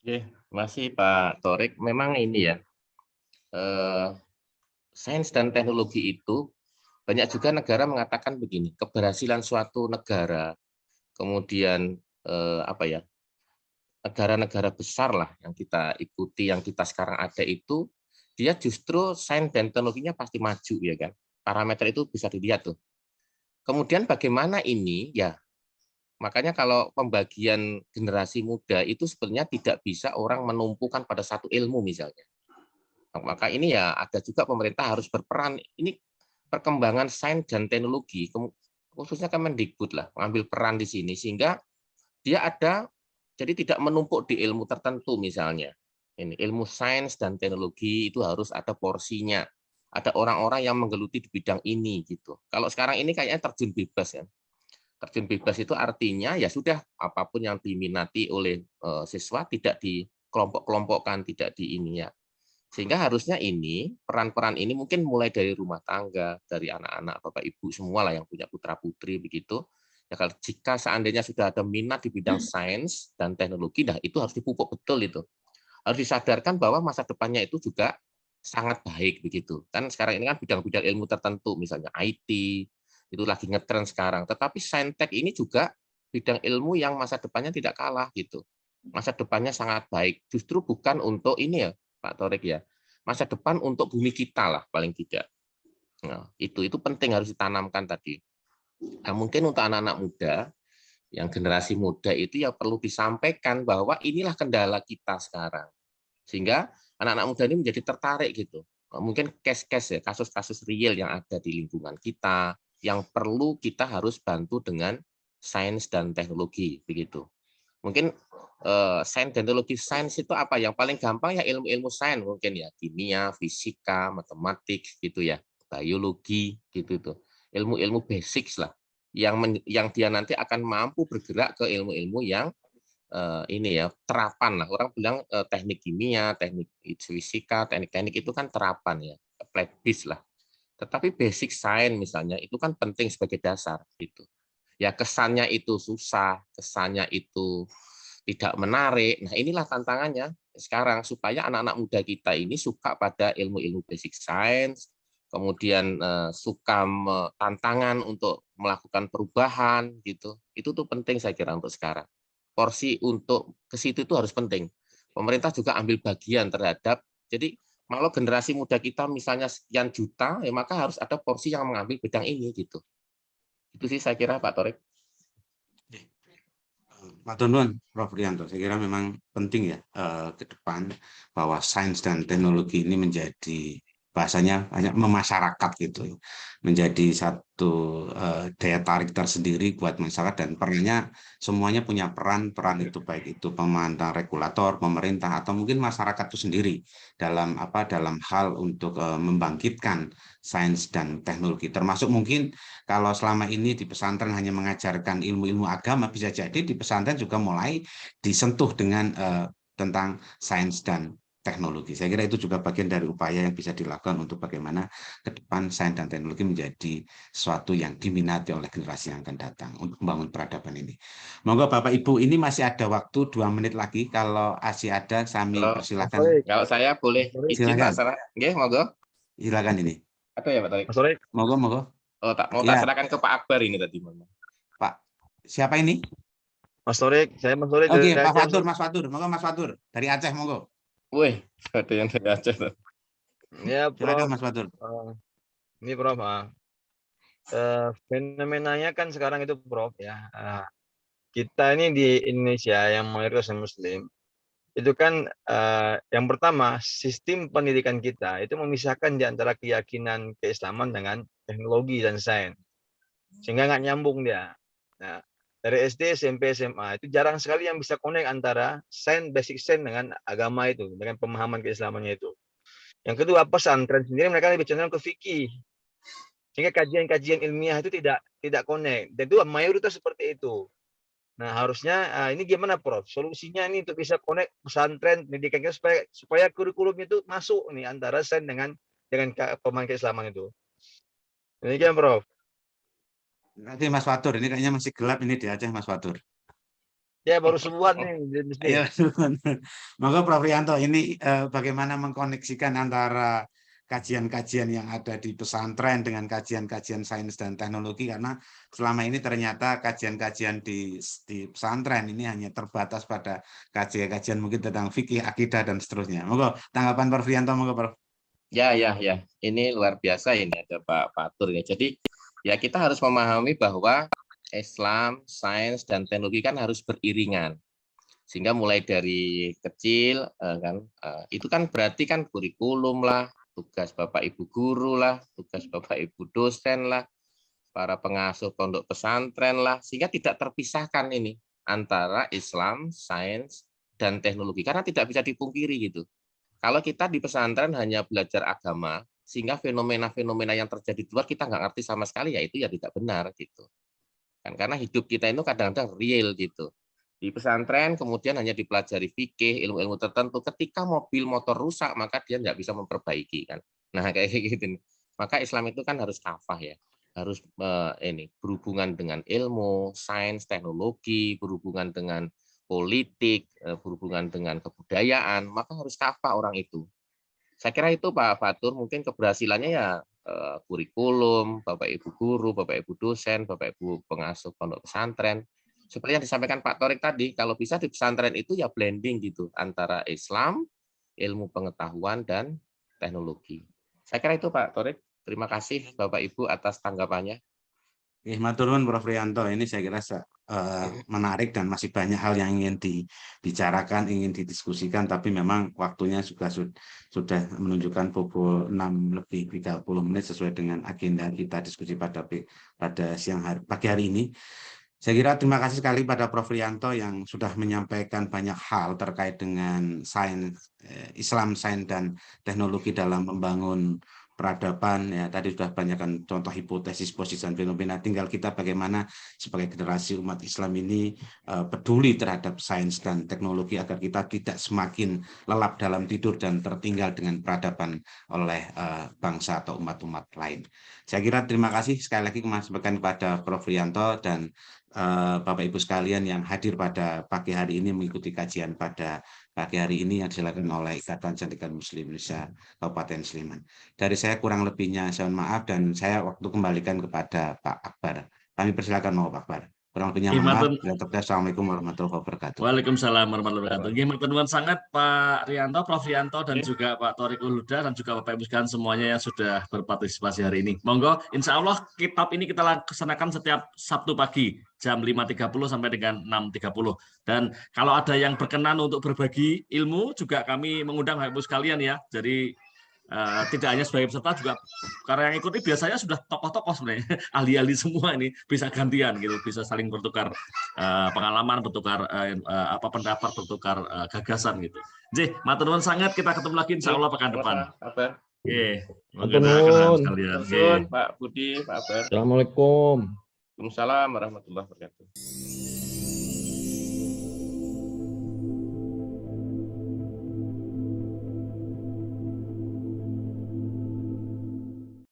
Oke, masih Pak Torik. Memang ini ya, sains dan teknologi itu banyak juga negara mengatakan begini, keberhasilan suatu negara, kemudian negara-negara besar lah yang kita ikuti, yang kita sekarang ada itu, dia justru sains dan teknologinya pasti maju ya kan. Parameter itu bisa dilihat tuh. Kemudian bagaimana ini ya, makanya kalau pembagian generasi muda itu sebenarnya tidak bisa orang menumpukan pada satu ilmu misalnya. Maka ini ya ada juga pemerintah harus berperan. Ini perkembangan sains dan teknologi, khususnya Kemendikbud lah, mengambil peran di sini sehingga dia ada Jadi tidak menumpuk di ilmu tertentu misalnya. Ini ilmu sains dan teknologi itu harus ada porsinya. Ada orang-orang yang menggeluti di bidang ini gitu. Kalau sekarang ini kayaknya terjun bebas ya. Terjun bebas itu artinya ya sudah apapun yang diminati oleh siswa tidak dikelompok-kelompokkan, tidak di ini ya. Sehingga harusnya ini peran-peran ini mungkin mulai dari rumah tangga, dari anak-anak, bapak ibu semua lah yang punya putra putri begitu. Ya kalau jika seandainya sudah ada minat di bidang sains dan teknologi, dah itu harus dipupuk betul itu. Harus disadarkan bahwa masa depannya itu juga sangat baik begitu. Kan sekarang ini kan bidang-bidang ilmu tertentu, misalnya IT, itu lagi ngetren sekarang. Tetapi saintek ini juga bidang ilmu yang masa depannya tidak kalah gitu. Masa depannya sangat baik. Justru bukan untuk ini ya, Pak Torik ya. Masa depan untuk bumi kita lah paling tidak. Nah, itu penting harus ditanamkan tadi. Nah, mungkin untuk anak-anak muda, yang generasi muda itu ya perlu disampaikan bahwa inilah kendala kita sekarang. Sehingga anak-anak muda ini menjadi tertarik gitu. Mungkin case-case ya, kasus-kasus real yang ada di lingkungan kita, yang perlu kita harus bantu dengan sains dan teknologi begitu. Mungkin sains dan teknologi, sains itu apa? Yang paling gampang ya ilmu-ilmu sains mungkin ya, kimia, fisika, matematik gitu ya, biologi gitu itu. Ilmu-ilmu basics lah yang dia nanti akan mampu bergerak ke ilmu-ilmu yang ini ya terapan lah. Orang bilang teknik kimia, teknik fisika, teknik-teknik itu kan terapan ya, applied base lah. Tetapi basic science misalnya itu kan penting sebagai dasar gitu. Ya kesannya itu susah, kesannya itu tidak menarik. Nah, inilah tantangannya sekarang supaya anak-anak muda kita ini suka pada ilmu-ilmu basic science, kemudian suka tantangan untuk melakukan perubahan gitu. Itu tuh penting saya kira untuk sekarang. Porsi untuk ke situ itu harus penting. Pemerintah juga ambil bagian terhadap, jadi kalau generasi muda kita misalnya sekian juta, ya maka harus ada porsi yang mengambil bidang ini gitu. Itu sih saya kira Pak Torik. Pak Tonton, Prof. Rianto, saya kira memang penting ya ke depan bahwa sains dan teknologi ini menjadi bahasanya banyak memasyarakat gitu, menjadi satu daya tarik tersendiri buat masyarakat dan perannya semuanya punya peran itu baik itu pemerintah regulator, pemerintah atau mungkin masyarakat itu sendiri dalam hal untuk membangkitkan sains dan teknologi, termasuk mungkin kalau selama ini di pesantren hanya mengajarkan ilmu-ilmu agama, bisa jadi di pesantren juga mulai disentuh dengan tentang sains dan teknologi. Saya kira itu juga bagian dari upaya yang bisa dilakukan untuk bagaimana ke depan sains dan teknologi menjadi sesuatu yang diminati oleh generasi yang akan datang untuk membangun peradaban ini. Monggo Bapak Ibu, ini masih ada waktu 2 menit lagi. Kalau masih ada, kami persilakan. Kalau saya boleh izin Silakan. Pak Sarah. Nggih, monggo. Silakan ini. Ada ya Pak Torik? Mas Torik, Monggo. Oh, tak mau Ya. tak serahkan ke Pak Akbar ini tadi. Pak, siapa ini? Mas Torik, saya Mas Torik Oke, dari Pak Aceh. Fatur, Mas Fatur. Monggo Mas Fatur dari Aceh, monggo. Wih, ada yang dari Aceh. Ya, Prof. Silakan Mas Fatur. Ini Prof. Fenomenanya kan sekarang itu Prof ya. Kita ini di Indonesia yang mayoritas Muslim, itu kan yang pertama sistem pendidikan kita itu memisahkan di antara keyakinan keislaman dengan teknologi dan sains, sehingga nggak nyambung dia. Nah, dari SD, SMP, SMA itu jarang sekali yang bisa connect antara sains, basic sains dengan agama itu, dengan pemahaman keislamannya itu. Yang kedua, pesantren sendiri mereka lebih cenderung ke fikih, sehingga kajian-kajian ilmiah itu tidak connect. Dan itu mayoritas seperti itu. Nah, harusnya ini gimana Prof? Solusinya ini untuk bisa connect pesantren pendidikan kita supaya kurikulumnya itu masuk nih antara sains dengan pemahaman keislaman itu. Demikian Prof. Nanti Mas Fatur, ini kayaknya masih gelap ini di Aceh Mas Fatur. Ya baru sebulan nih. Iya, maka Prof. Rianto, ini bagaimana mengkoneksikan antara kajian-kajian yang ada di pesantren dengan kajian-kajian sains dan teknologi, karena selama ini ternyata kajian-kajian di pesantren ini hanya terbatas pada kajian-kajian mungkin tentang fikih, akidah dan seterusnya. Monggo tanggapan Prof. Rianto, monggo Prof. Ya. Ini luar biasa ini ada Pak Fatur ya. Jadi ya kita harus memahami bahwa Islam, sains dan teknologi kan harus beriringan. Sehingga mulai dari kecil itu kan berarti kan kurikulum lah, tugas Bapak Ibu guru lah, tugas Bapak Ibu dosen lah, para pengasuh pondok pesantren lah, sehingga tidak terpisahkan ini antara Islam, sains, dan teknologi. Karena tidak bisa dipungkiri gitu. Kalau kita di pesantren hanya belajar agama, sehingga fenomena-fenomena yang terjadi di luar kita nggak ngerti sama sekali, ya itu ya tidak benar gitu. Kan karena hidup kita itu kadang-kadang real gitu. Di pesantren kemudian hanya dipelajari fikih, ilmu-ilmu tertentu. Ketika mobil motor rusak, maka dia nggak bisa memperbaiki kan. Nah kayak gitu. Maka Islam itu kan harus kafah ya, harus berhubungan dengan ilmu, sains, teknologi, berhubungan dengan politik, berhubungan dengan kebudayaan, maka harus kafah orang itu. Saya kira itu Pak Fatur, mungkin keberhasilannya ya kurikulum, Bapak Ibu guru, Bapak Ibu dosen, Bapak Ibu pengasuh pondok pesantren. Seperti yang disampaikan Pak Torik tadi, kalau bisa di pesantren itu ya blending gitu antara Islam, ilmu pengetahuan dan teknologi. Saya kira itu Pak Torik. Terima kasih Bapak Ibu atas tanggapannya. Matur nuwun Prof. Rianto, ini saya kira menarik dan masih banyak hal yang ingin dibicarakan, ingin didiskusikan, tapi memang waktunya juga sudah menunjukkan pukul 6:30 sesuai dengan agenda kita diskusi pada pagi hari ini. Saya kira terima kasih sekali pada Prof. Rianto yang sudah menyampaikan banyak hal terkait dengan sains, Islam, sains, dan teknologi dalam membangun peradaban. Ya, tadi sudah banyak kan contoh hipotesis, posisi, dan fenomena. Tinggal kita bagaimana sebagai generasi umat Islam ini peduli terhadap sains dan teknologi agar kita tidak semakin lelap dalam tidur dan tertinggal dengan peradaban oleh bangsa atau umat-umat lain. Saya kira terima kasih sekali lagi kepada Prof. Rianto dan Bapak Ibu sekalian yang hadir pada pagi hari ini mengikuti kajian pada pagi hari ini yang dilakukan oleh Ikatan Sindikat Muslim Indonesia Kabupaten Sleman. Dari saya kurang lebihnya saya mohon maaf dan saya waktu kembalikan kepada Pak Akbar. Kami persilakan mau Pak Akbar. Kurang lebihnya mohon maaf. Assalamualaikum warahmatullahi wabarakatuh. Waalaikumsalam warahmatullahi wabarakatuh. Matur nuwun sangat Pak Rianto, Prof. Rianto, dan juga Pak Torik Ulhuda, dan juga Bapak Ibu sekalian semuanya yang sudah berpartisipasi hari ini. Monggo, insya Allah kitab ini kita laksanakan setiap Sabtu pagi jam 5.30 sampai dengan 6.30. Dan kalau ada yang berkenan untuk berbagi ilmu, juga kami mengundang Bapak Ibu sekalian ya. Jadi tidak hanya sebagai peserta, juga karena yang ikuti biasanya sudah tokoh-tokoh sebenarnya, ahli-ahli semua ini, bisa gantian gitu, bisa saling bertukar pengalaman, bertukar pendapat, bertukar gagasan gitu. Jadi, matur nuwun sangat, kita ketemu lagi insya Allah pekan depan. Oke, matur nuwun sekalian. Pak Budi, Pak Akbar. Assalamualaikum. Waalaikumsalam warahmatullahi wabarakatuh.